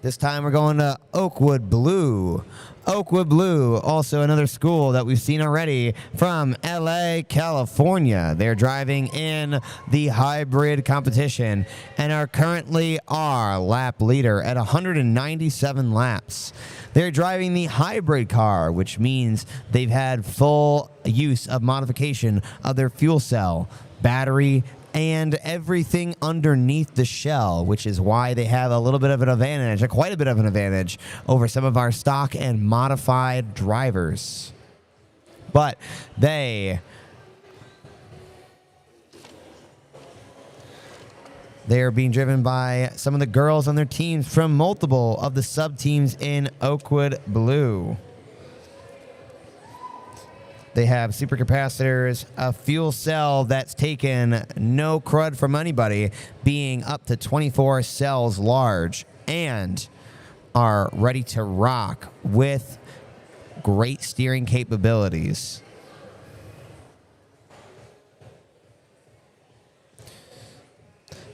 This time we're going to Oakwood Blue. Oakwood Blue, also another school that we've seen already from LA, California. They're driving in the hybrid competition and are currently our lap leader at 197 laps. They're driving the hybrid car, which means they've had full use of modification of their fuel cell, battery, and everything underneath the shell, which is why they have a little bit of an advantage, quite a bit of an advantage, over some of our stock and modified drivers. But they are being driven by some of the girls on their teams from multiple of the sub-teams in Oakwood Blue. They have supercapacitors, a fuel cell that's taken no crud from anybody, being up to 24 cells large, and are ready to rock with great steering capabilities.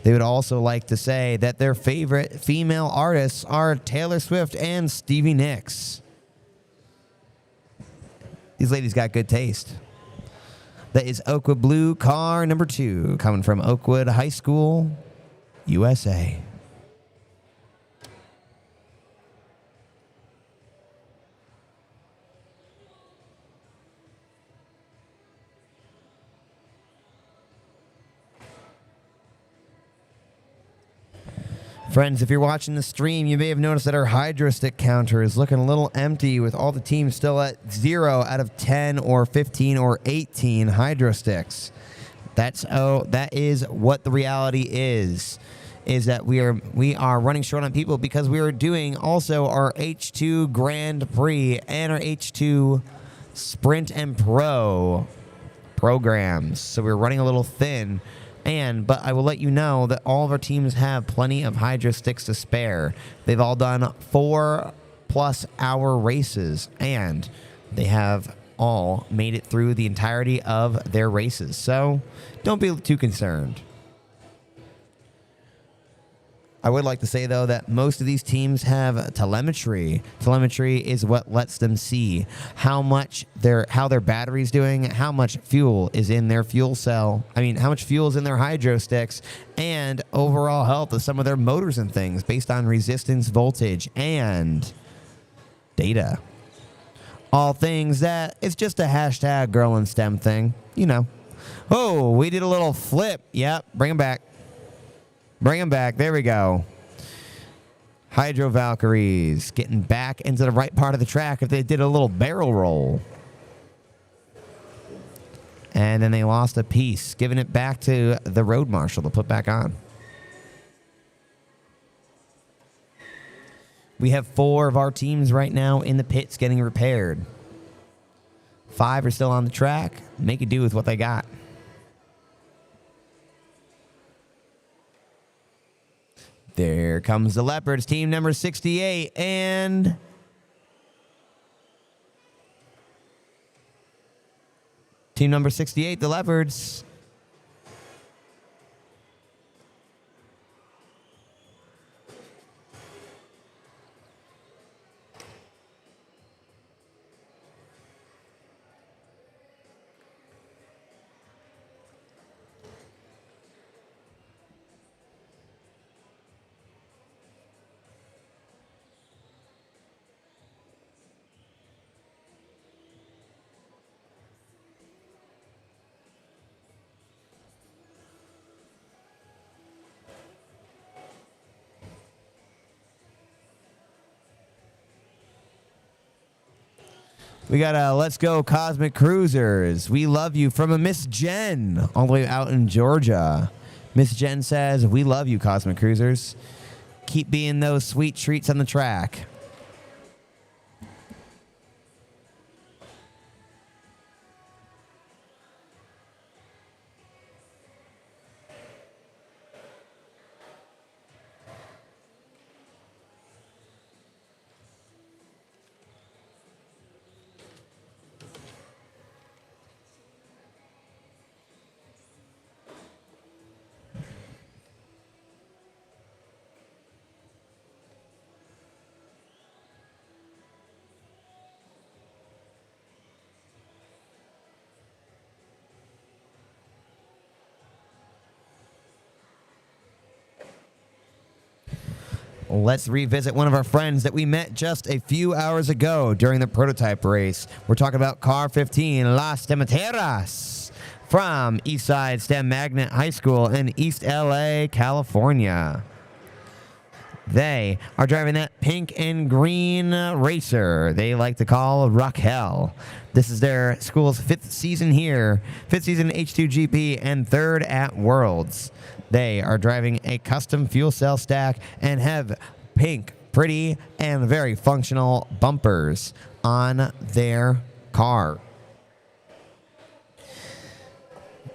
They would also like to say that their favorite female artists are Taylor Swift and Stevie Nicks. These ladies got good taste. That is Oakwood Blue car number 2, coming from Oakwood High School, USA. Friends, if you're watching the stream, you may have noticed that our hydro stick counter is looking a little empty, with all the teams still at 0 out of 10 or 15 or 18 hydro sticks. That is what the reality is that we are running short on people because we are doing also our H2 Grand Prix and our H2 Sprint and Pro programs. So we're running a little thin. But I will let you know that all of our teams have plenty of hydro sticks to spare. They've all done 4+ hour races, and they have all made it through the entirety of their races. So don't be too concerned. I would like to say, though, that most of these teams have telemetry. Telemetry is what lets them see how their battery's doing, how much fuel is in their fuel cell. I mean, how much fuel is in their hydro sticks, and overall health of some of their motors and things based on resistance, voltage, and data. All things that it's just a hashtag girl in STEM thing, you know. Oh, we did a little flip. Yep, bring him back. Bring him back. There we go. Hydro Valkyries getting back into the right part of the track if they did a little barrel roll. And then they lost a piece, giving it back to the road marshal to put back on. We have 4 of our teams right now in the pits getting repaired. 5 are still on the track. Make it do with what they got. There comes the Leopards, team number 68, and team number 68, the Leopards. We got a Let's Go Cosmic Cruisers. We love you from a Miss Jen all the way out in Georgia. Miss Jen says, we love you, Cosmic Cruisers. Keep being those sweet treats on the track. Let's revisit one of our friends that we met just a few hours ago during the prototype race. We're talking about Car 15, Las Temeteras, from Eastside STEM Magnet High School in East LA, California. They are driving that pink and green racer they like to call Raquel. This is their school's 5th season here, 5th season H2GP, and 3rd at Worlds. They are driving a custom fuel cell stack and have pink, pretty, and very functional bumpers on their car.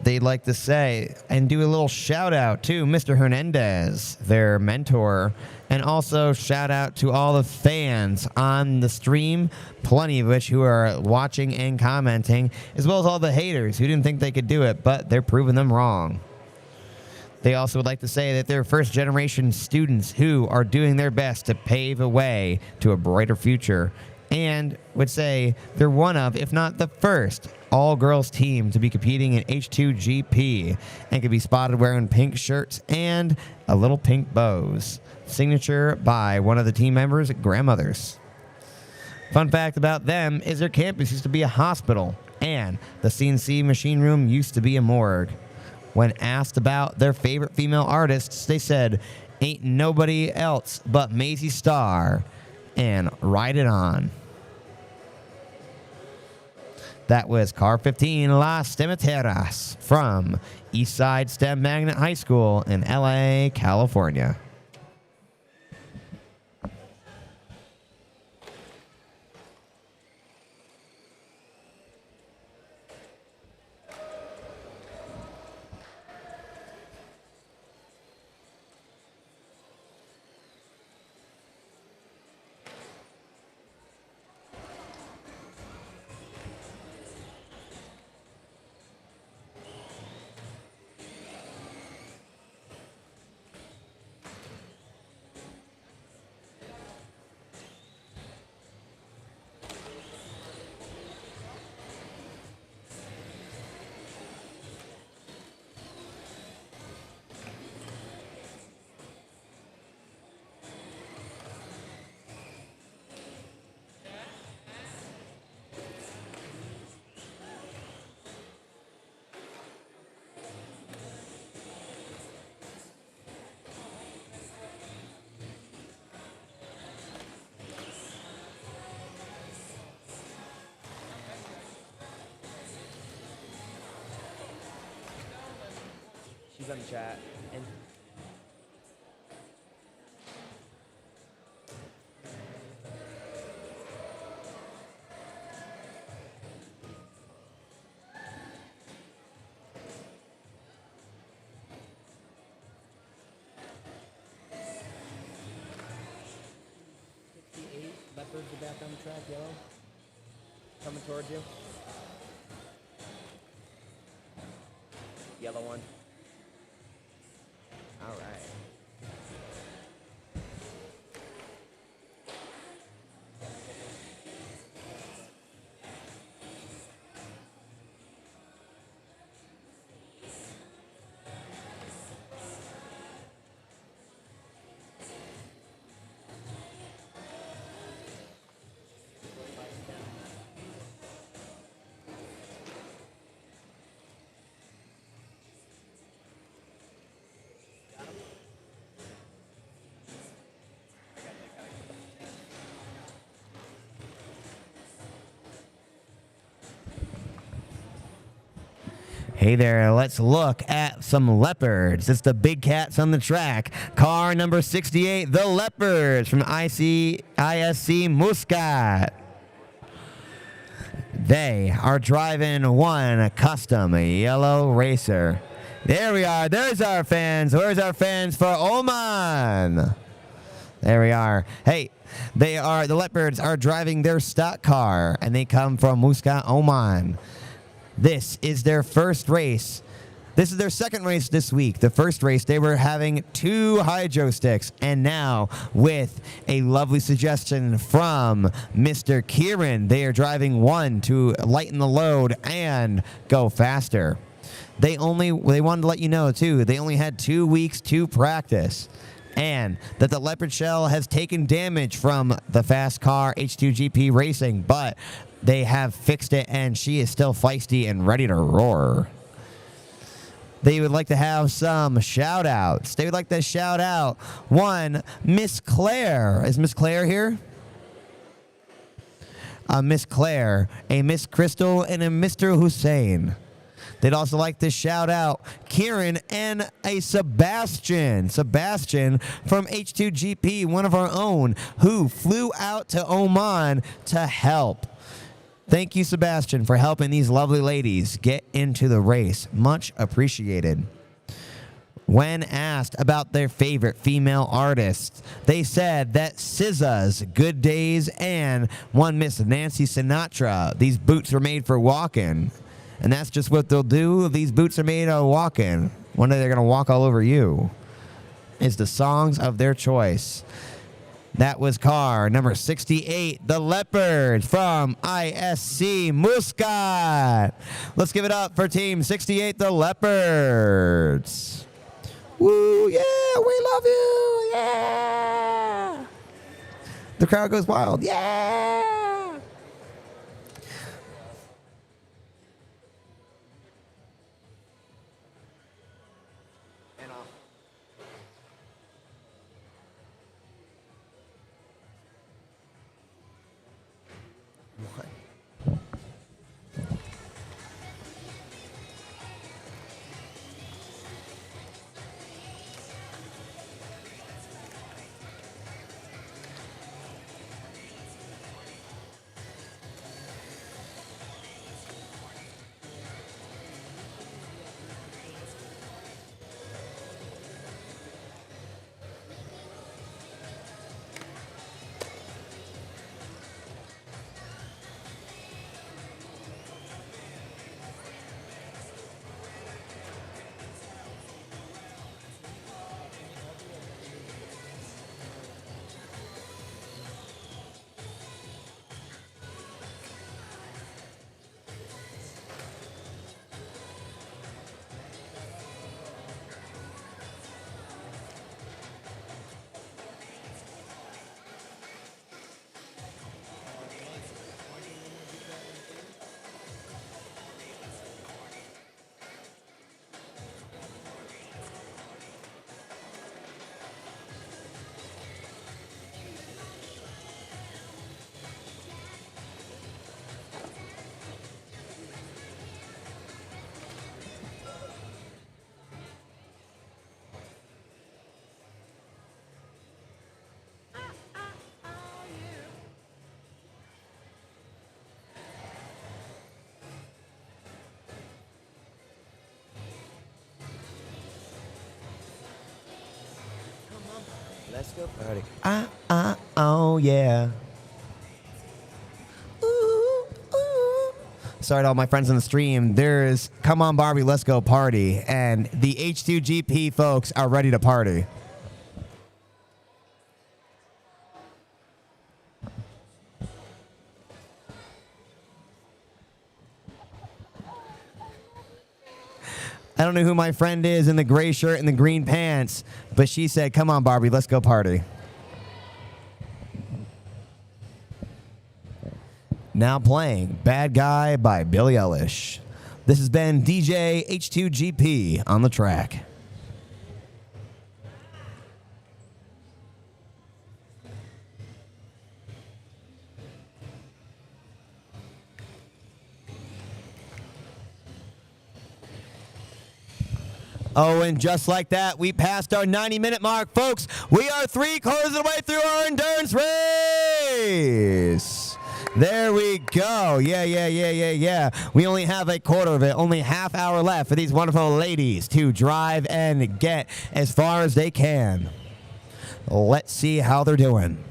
They'd like to say and do a little shout out to Mr. Hernandez, their mentor, and also shout out to all the fans on the stream, plenty of which who are watching and commenting, as well as all the haters who didn't think they could do it, but they're proving them wrong. They also would like to say that they're first-generation students who are doing their best to pave a way to a brighter future, and would say they're one of, if not the first, all-girls team to be competing in H2GP and can be spotted wearing pink shirts and a little pink bows. Signature by one of the team members' grandmothers. Fun fact about them is their campus used to be a hospital, and the CNC machine room used to be a morgue. When asked about their favorite female artists, they said, "Ain't nobody else but Maisie Starr," and "Ride It On." That was Car 15 Las Temeteras from Eastside STEM Magnet High School in LA, California. is on the chat. And leopards are back on the track, yellow. Coming towards you. Yellow one. All right. Hey there, let's look at some leopards. It's the big cats on the track. Car number 68, the Leopards from ISC Muscat. They are driving one custom yellow racer. There we are. There's our fans. Where's our fans for Oman? There we are. Hey, the Leopards are driving their stock car, and they come from Muscat, Oman. This is their first race. This is their second race this week. The first race, they were having 2 hydro sticks. And now, with a lovely suggestion from Mr. Kieran, they are driving 1 to lighten the load and go faster. They wanted to let you know, too, they only had 2 weeks to practice. And that the Leopard Shell has taken damage from the fast car H2GP Racing, but they have fixed it, and she is still feisty and ready to roar. They would like to have some shout-outs. They would like to shout out one, Miss Claire. Is Miss Claire here? Miss Claire, a Miss Crystal, and a Mr. Hussein. They'd also like to shout out Kieran and a Sebastian. Sebastian from H2GP, one of our own, who flew out to Oman to help. Thank you, Sebastian, for helping these lovely ladies get into the race. Much appreciated. When asked about their favorite female artists, they said that SZA's Good Days and one Miss Nancy Sinatra. These boots were made for walking. And that's just what they'll do. These boots are made of walking. One day they're going to walk all over you. It's the songs of their choice. That was car number 68, the Leopards from ISC Muscat. Let's give it up for team 68, the Leopards. Woo, yeah, we love you, yeah. The crowd goes wild, yeah. Let's go party. Oh yeah. Ooh, ooh. Sorry to all my friends on the stream. There's Come On Barbie, Let's Go Party. And the H2GP folks are ready to party. I don't know who my friend is in the gray shirt and the green pants, but she said, come on, Barbie, let's go party. Now playing Bad Guy by Billie Eilish. This has been DJ H2GP on the track. Oh, and just like that, we passed our 90-minute mark. Folks, we are 3/4 of the way through our endurance race. There we go. Yeah. We only have a quarter of it, only half hour left for these wonderful ladies to drive and get as far as they can. Let's see how they're doing.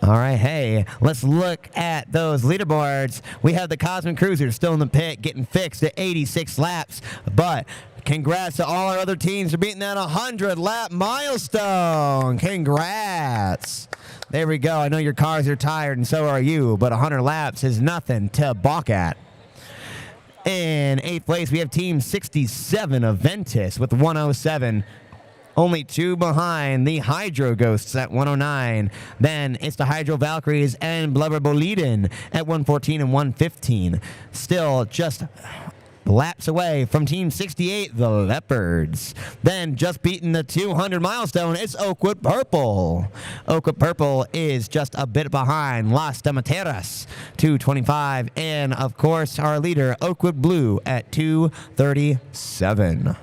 All right, hey, let's look at those leaderboards. We have the Cosmic Cruiser still in the pit, getting fixed at 86 laps. But congrats to all our other teams for beating that 100-lap milestone. Congrats. There we go. I know your cars are tired, and so are you, but 100 laps is nothing to balk at. In 8th place, we have Team 67 of Ventus with 107. Only 2 behind the Hydro Ghosts at 109. Then it's the Hydro Valkyries and Blubber Boliden at 114 and 115. Still just laps away from Team 68, the Leopards. Then just beating the 200 milestone, it's Oakwood Purple. Oakwood Purple is just a bit behind Las Demeteras, 225. And, of course, our leader, Oakwood Blue, at 237.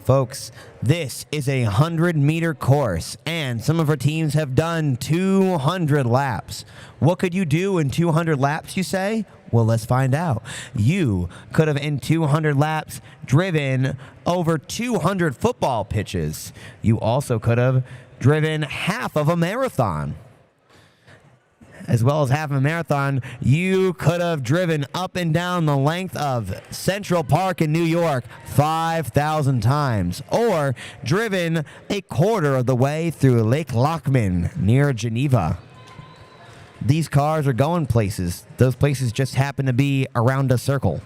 Folks, this is a 100-meter course, and some of our teams have done 200 laps. What could you do in 200 laps, you say? Well, let's find out. You could have, in 200 laps, driven over 200 football pitches. You also could have driven half of a marathon. As well as half a marathon, you could have driven up and down the length of Central Park in New York 5,000 times, or driven a quarter of the way through Lake Lochman near Geneva. These cars are going places. Those places just happen to be around a circle.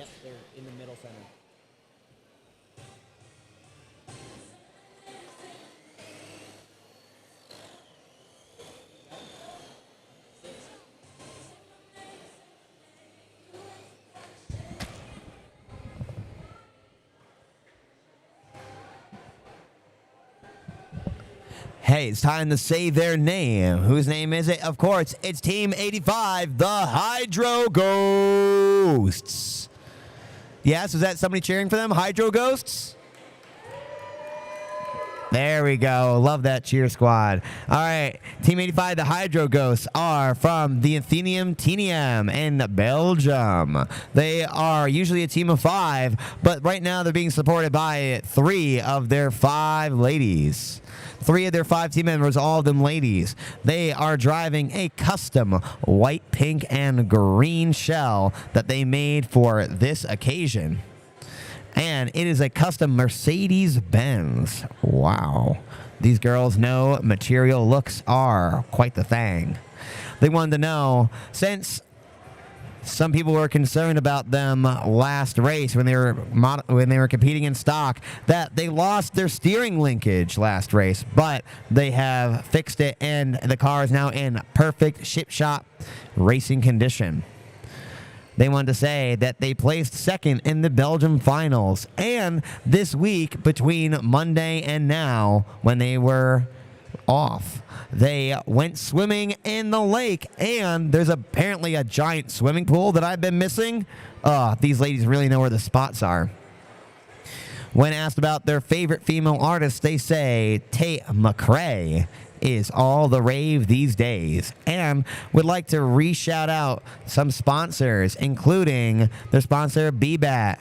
Yep, they're in the middle center. Hey, it's time to say their name. Whose name is it? Of course, it's Team 85, the Hydro Ghosts. Yes, was that somebody cheering for them? Hydro Ghosts? There we go. Love that cheer squad. All right, Team 85, the Hydro Ghosts, are from the Athenium Tenium in Belgium. They are usually a team of 5, but right now they're being supported by 3 of their 5 ladies. 3 of their 5 team members, all of them ladies. They are driving a custom white, pink, and green shell that they made for this occasion. And it is a custom Mercedes-Benz. Wow. These girls know material looks are quite the thing. They wanted to know, since some people were concerned about them last race when they were competing in stock, that they lost their steering linkage last race, but they have fixed it and the car is now in perfect ship-shop racing condition. They wanted to say that they placed second in the Belgium finals, and this week between Monday and now, when they were off, they went swimming in the lake, and there's apparently a giant swimming pool that I've been missing. These ladies really know where the spots are. When asked about their favorite female artist, they say Tate McRae is all the rave these days, and would like to re-shout out some sponsors, including their sponsor BBAT,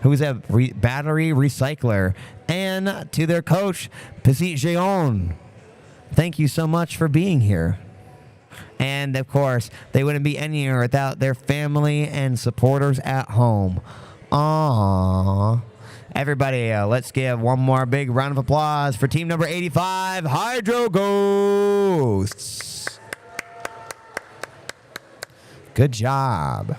who's a battery recycler, and to their coach, Petit Géon. Thank you so much for being here. And, of course, they wouldn't be anywhere without their family and supporters at home. Aww. Everybody, let's give one more big round of applause for team number 85, Hydro Ghosts. Good job.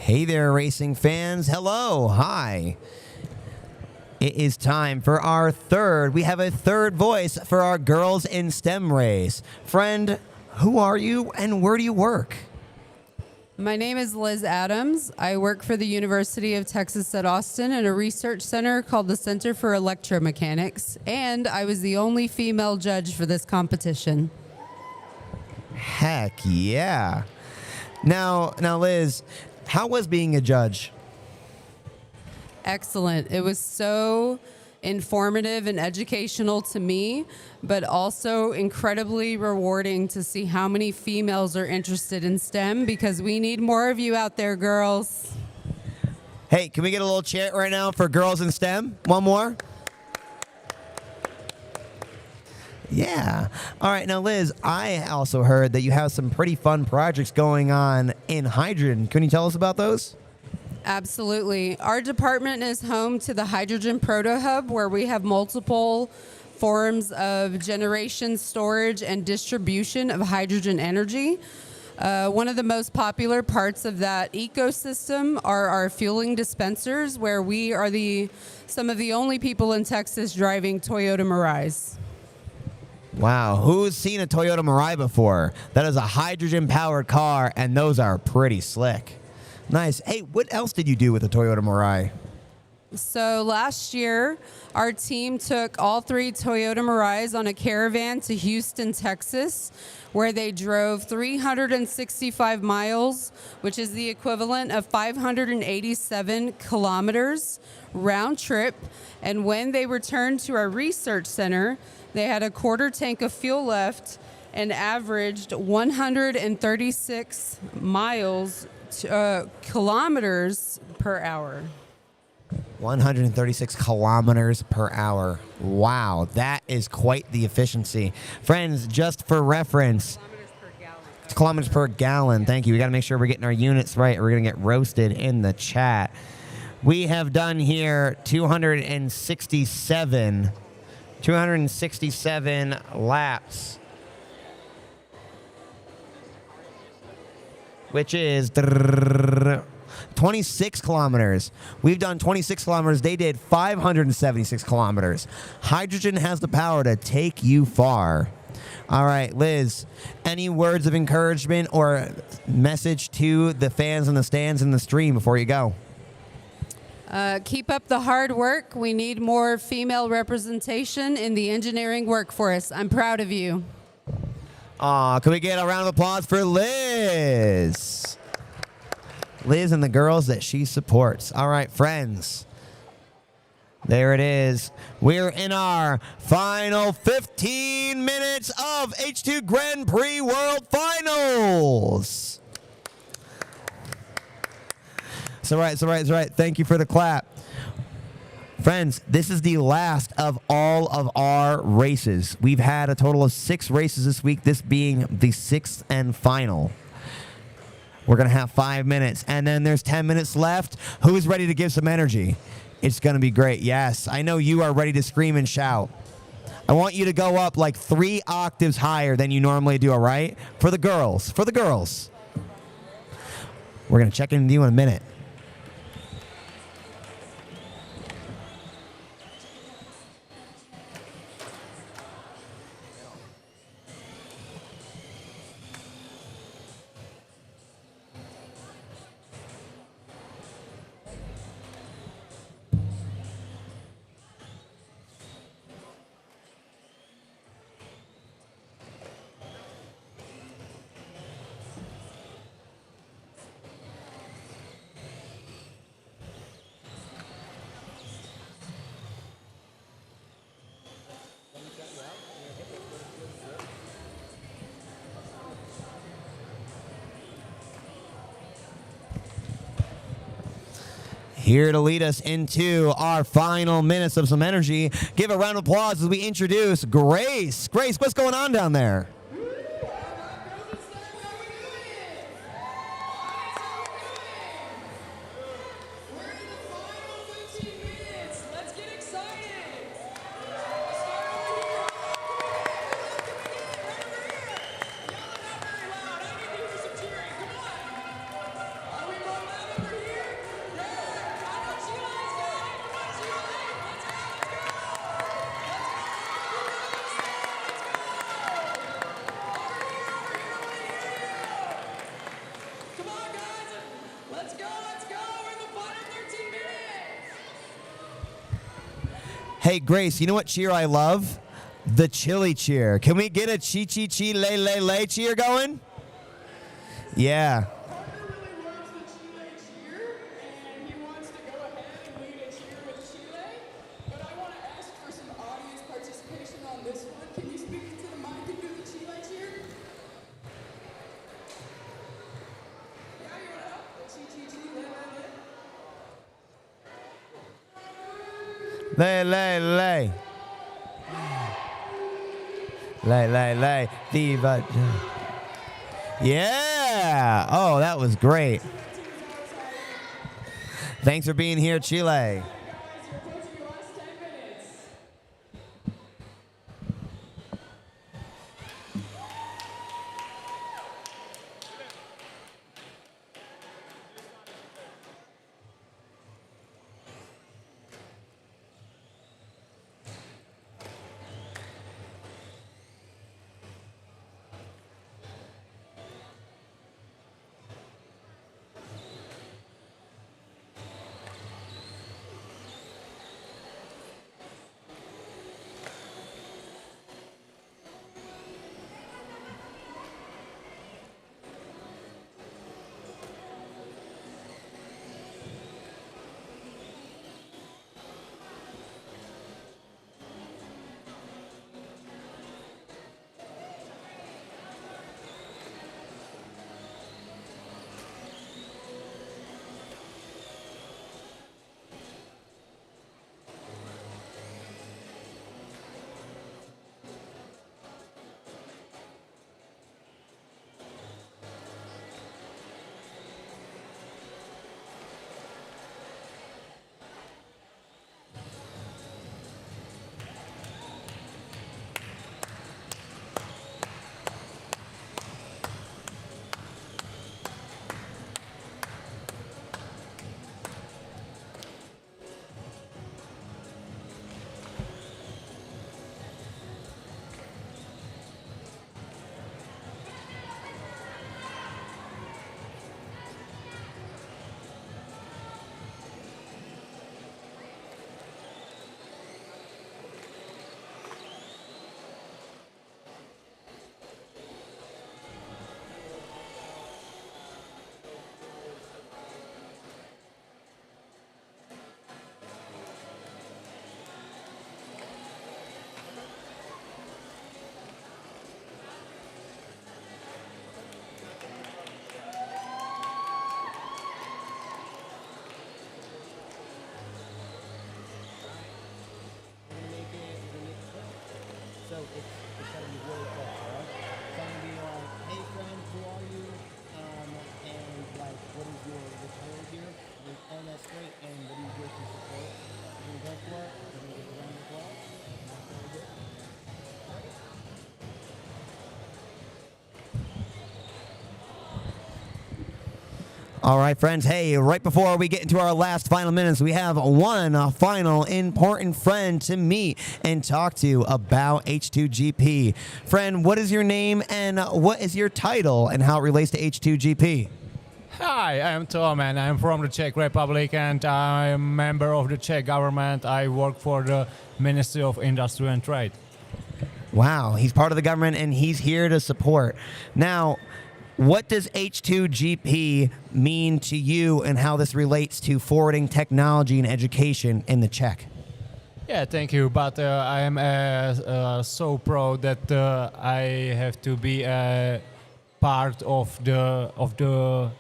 Hey there, racing fans. Hello. Hi. It is time for our third. We have a third voice for our Girls in STEM race. Friend, who are you and where do you work? My name is Liz Adams. I work for the University of Texas at Austin in a research center called the Center for Electromechanics, and I was the only female judge for this competition. Heck yeah. Now, Liz, how was being a judge? Excellent. It was so informative and educational to me, but also incredibly rewarding to see how many females are interested in STEM, because we need more of you out there, girls. Hey, can we get a little chant right now for Girls in STEM? One more? Yeah. All right. Now, Liz, I also heard that you have some pretty fun projects going on in hydrogen. Can you tell us about those? Absolutely. Our department is home to the Hydrogen Proto Hub, where we have multiple forms of generation, storage, and distribution of hydrogen energy. One of the most popular parts of that ecosystem are our fueling dispensers, where we are some of the only people in Texas driving Toyota Mirais. Wow. Who's seen a Toyota Mirai before? That is a hydrogen-powered car, and those are pretty slick. Nice. Hey, what else did you do with the Toyota Mirai? So last year, our team took all 3 Toyota Mirais on a caravan to Houston, Texas, where they drove 365 miles, which is the equivalent of 587 kilometers round trip. And when they returned to our research center, they had a quarter tank of fuel left and averaged 136 kilometers per hour. 136 kilometers per hour. Wow, that is quite the efficiency. Friends, just for reference, kilometers per gallon. Thank you. We got to make sure we're getting our units right. We're going to get roasted in the chat. We have done here 267 laps, which is 26 kilometers. We've done 26 kilometers. They did 576 kilometers. Hydrogen has the power to take you far. All right, Liz, any words of encouragement or message to the fans in the stands and the stream before you go? Keep up the hard work. We need more female representation in the engineering workforce. I'm proud of you. Can we get a round of applause for Liz? Liz and the girls that she supports. All right, friends. There it is. We're in our final 15 minutes of H2 Grand Prix World Finals. It's all right. Thank you for the clap. Friends, this is the last of all of our races. We've had a total of 6 races this week, this being the 6th and final. We're going to have 5 minutes, and then there's 10 minutes left. Who's ready to give some energy? It's going to be great. Yes, I know you are ready to scream and shout. I want you to go up like 3 octaves higher than you normally do, all right? For the girls. We're going to check in with you in a minute. Here to lead us into our final minutes of some energy. Give a round of applause as we introduce Grace. Grace, what's going on down there? Hey, Grace, you know what cheer I love? The chili cheer. Can we get a chi-chi-chi, lay cheer going? Yeah. Lay. Lay. Diva. Yeah. Oh, that was great. Thanks for being here, Chile. It's going to be really cool, alright? It's going to be like, hey friend, who are you? And like, what is your title here? And that's great. And what do you do to support? You're going to go for it. You're going to get around the applause. Very good. All right, friends. Hey, right before we get into our last final minutes, we have one final important friend to meet and talk to about H2GP. Friend, what is your name and what is your title and how it relates to H2GP? Hi, I'm Tom and I'm from the Czech Republic and I'm a member of the Czech government. I work for the Ministry of Industry and Trade. Wow, he's part of the government and he's here to support. Now, what does H2GP mean to you and how this relates to forwarding technology and education in the Czech? Yeah, thank you. But I am so proud that I have to be a part of the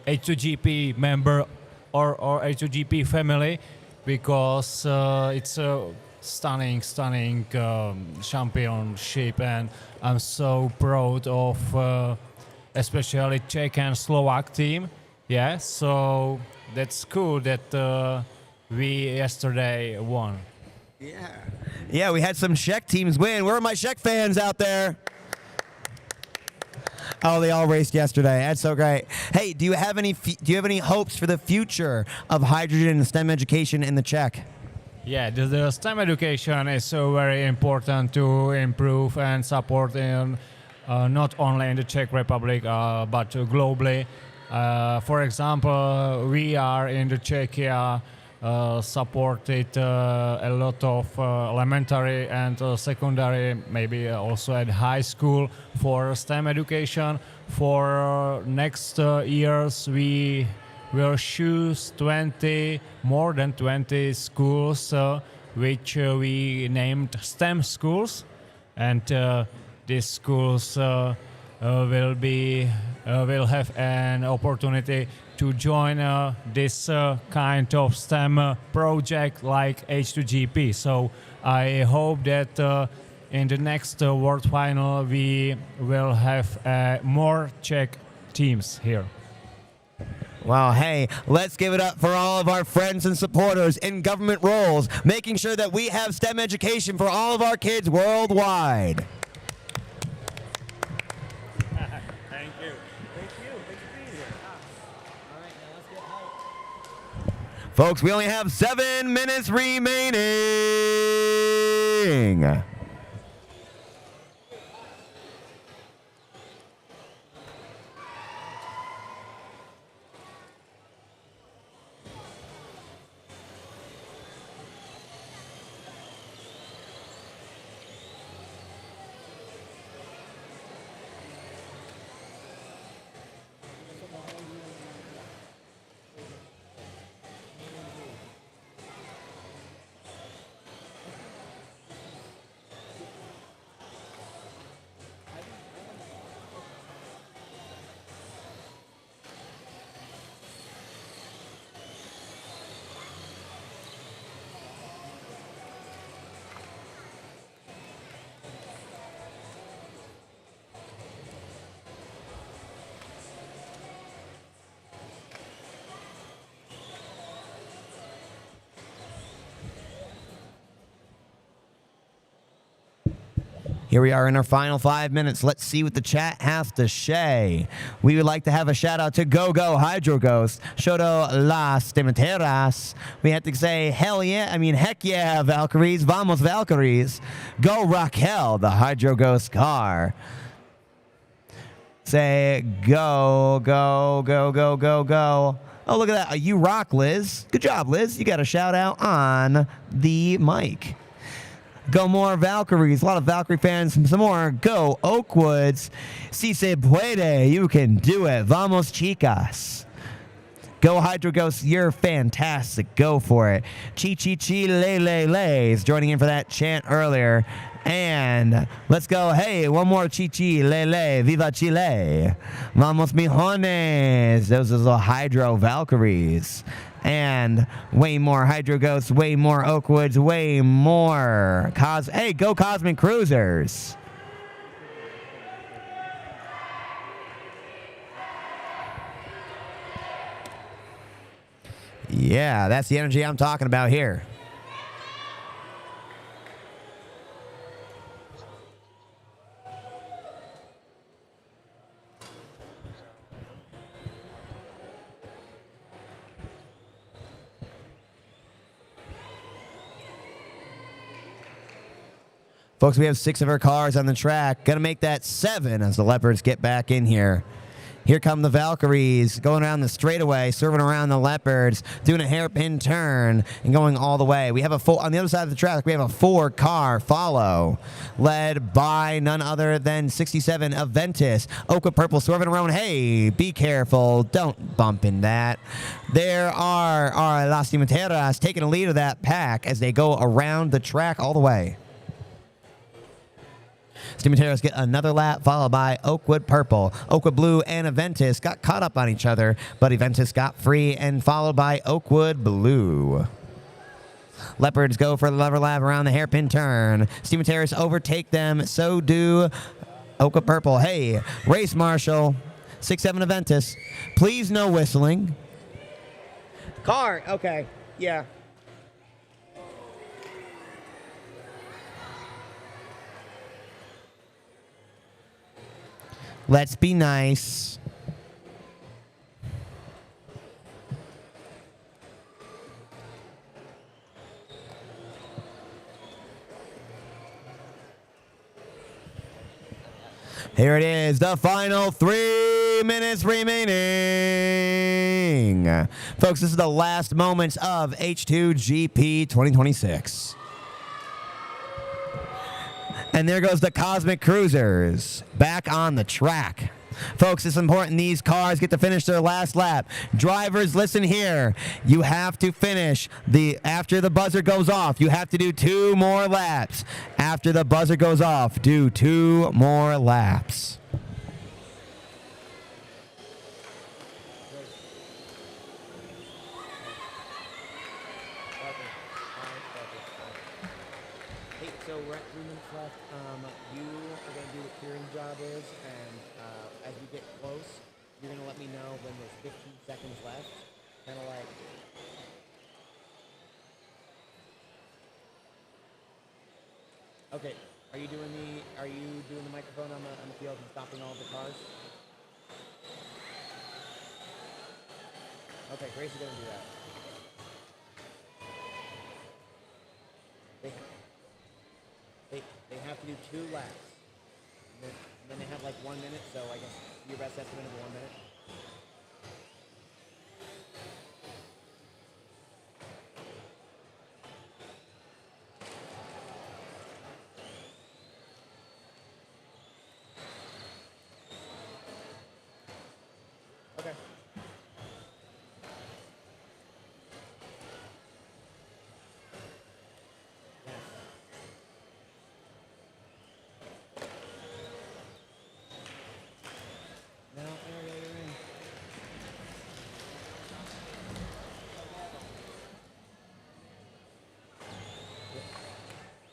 H2GP member or H2GP family because it's a stunning championship, and I'm so proud of. Especially Czech and Slovak team. Yeah, so that's cool that we yesterday won. Yeah, we had some Czech teams win. Where are my Czech fans out there? Oh, they all raced yesterday. That's so great. Hey, do you have any hopes for the future of hydrogen and STEM education in the Czech? Yeah, the STEM education is so very important to improve and support in not only in the Czech Republic but globally. For example, we are in the Czechia supported a lot of elementary and secondary, maybe also at high school for STEM education. For next years, we will choose more than 20 schools, which we named STEM schools, and these schools will have an opportunity to join this kind of STEM project like H2GP. So I hope that in the next World Final we will have more Czech teams here. Well, hey, let's give it up for all of our friends and supporters in government roles, making sure that we have STEM education for all of our kids worldwide. Thank you. Folks, we only have 7 minutes remaining. Here we are in our final 5 minutes. Let's see what the chat has to say. We would like to have a shout out to Go Hydro Ghost, Shoto Las Demeteras. We have to say heck yeah, Valkyries, vamos Valkyries. Go Raquel, the Hydro Ghost car. Say go. Oh, look at that. You rock, Liz. Good job, Liz. You got a shout out on the mic. Go more Valkyries. A lot of Valkyrie fans. Some more. Go Oakwoods. Si se puede. You can do it. Vamos, chicas. Go Hydro Ghost. You're fantastic. Go for it. Chi le is joining in for that chant earlier. And let's go. Hey, one more chi le. Viva Chile. Vamos, mijones. Those are the Hydro Valkyries. And way more Hydro Ghosts, way more Oakwoods, way more hey, go Cosmic Cruisers. Yeah, that's the energy I'm talking about here. Folks, we have 6 of our cars on the track. Gonna make that 7 as the Leopards get back in here. Here come the Valkyries going around the straightaway, serving around the Leopards, doing a hairpin turn and going all the way. We have on the other side of the track, we have a 4-car follow led by none other than 67 Aventus. Oakwood Purple swerving around. Hey, be careful. Don't bump in that. There are our Las Cimenteras taking a lead of that pack as they go around the track all the way. Steameteros get another lap, followed by Oakwood Purple. Oakwood Blue and Aventus got caught up on each other, but Aventus got free and followed by Oakwood Blue. Leopards go for the lever lap around the hairpin turn. Steameteros overtake them, so do Oakwood Purple. Hey, race marshal, 6-7 Aventus. Please no whistling. Car, okay, yeah. Let's be nice. Here it is, the final 3. 3 minutes remaining. Folks, this is the last moments of H2GP 2026. And there goes the Cosmic Cruisers back on the track. Folks, it's important these cars get to finish their last lap. Drivers, listen here. You have to finish after the buzzer goes off. You have to do 2 more laps. After the buzzer goes off, do 2 more laps. Hey, so we're at 3 minutes left. You are going to do what Kieran's job is, and as we get close, you're going to let me know when there's 15 seconds left. Kind of like... Okay, are you doing the microphone on the field and stopping all of the cars? Okay, Grace is going to do that. They have to do 2 laps. And then they have like 1 minute, so I guess your best estimate of 1 minute. Okay. No, you're in.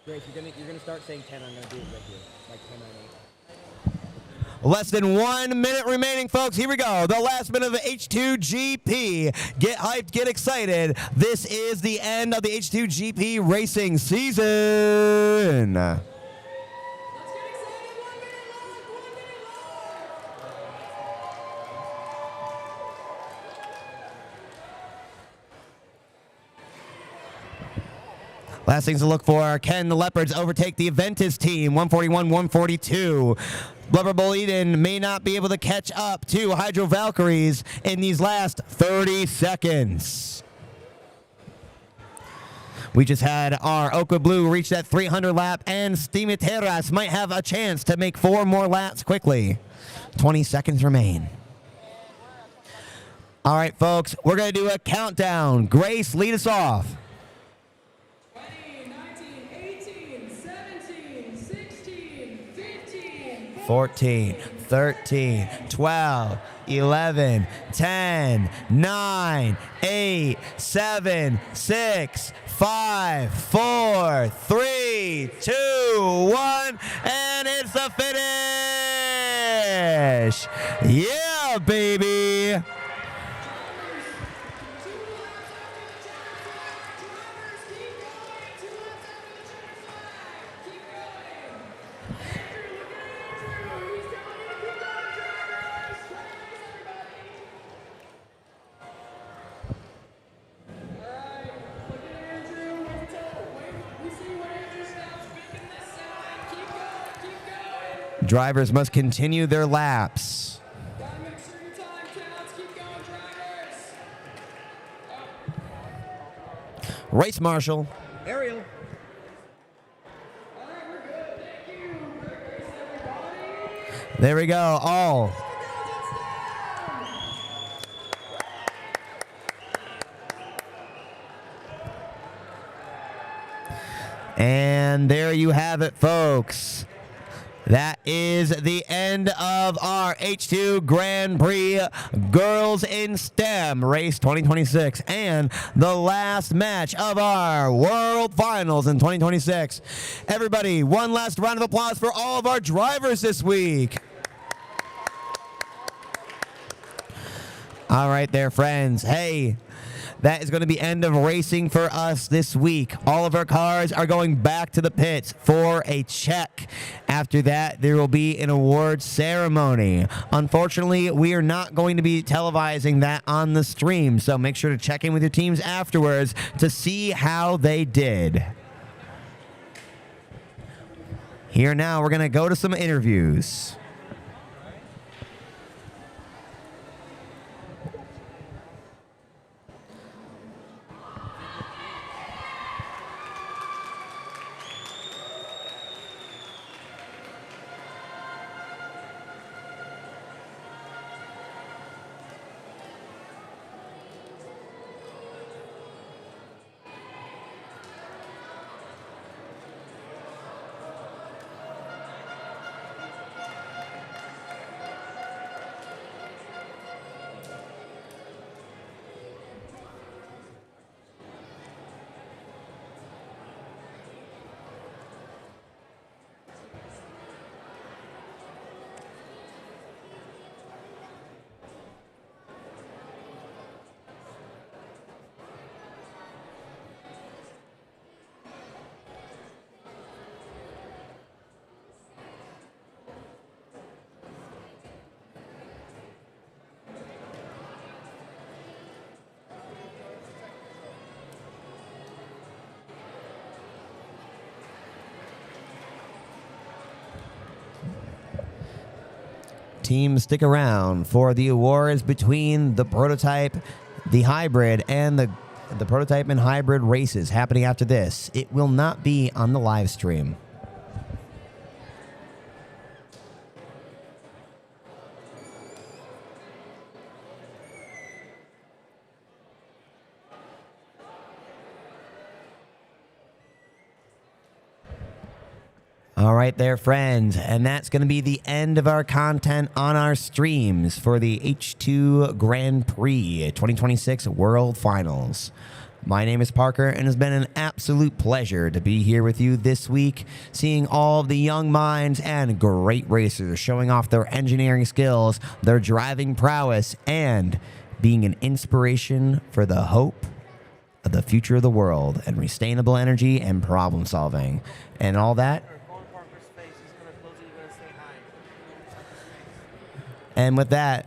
Grace, you're gonna start saying 10. I'm gonna do it with you, like 10 on 8. Less than 1 minute remaining, folks. Here we go. The last minute of the H2GP. Get hyped, get excited. This is the end of the H2GP racing season. Last things to look for, can the Leopards overtake the Aventus team, 141-142. Blubber Bull Eden may not be able to catch up to Hydro Valkyries in these last 30 seconds. We just had our Oka Blue reach that 300 lap, and Stimiteras might have a chance to make 4 more laps quickly. 20 seconds remain. All right, folks, we're going to do a countdown. Grace, lead us off. 14, 13, 12, 11, 10, 9, 8, 7, 6, 5, 4, 3, 2, 1, and it's the finish! Yeah, baby! Drivers must continue their laps. Gotta make sure your time counts. Keep going, drivers. Race marshal. Ariel. All right, we're good. Thank you. Great race, everybody. There we go. All. And there you have it, folks. That is the end of our H2 Grand Prix Girls in STEM Race 2026 and the last match of our World Finals in 2026. Everybody, one last round of applause for all of our drivers this week. All right there, friends. Hey, that is going to be end of racing for us this week. All of our cars are going back to the pits for a check. After that, there will be an award ceremony. Unfortunately, we are not going to be televising that on the stream, so make sure to check in with your teams afterwards to see how they did. Here now, we're going to go to some interviews. teams stick around for the awards between the prototype, the hybrid, and the prototype and hybrid races happening after this. It will not be on the live stream. All right there, friends, and that's going to be the end of our content on our streams for the H2 Grand Prix 2026 World Finals. My name is Parker, and it's been an absolute pleasure to be here with you this week, seeing all of the young minds and great racers showing off their engineering skills, their driving prowess, and being an inspiration for the hope of the future of the world and sustainable energy and problem solving. And all that. And with that,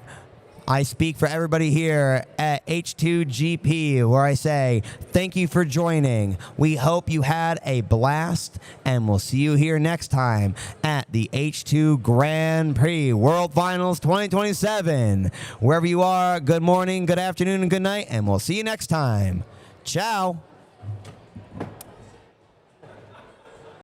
I speak for everybody here at H2GP, where I say thank you for joining. We hope you had a blast, and we'll see you here next time at the H2 Grand Prix World Finals 2027. Wherever you are, good morning, good afternoon, and good night, and we'll see you next time. Ciao.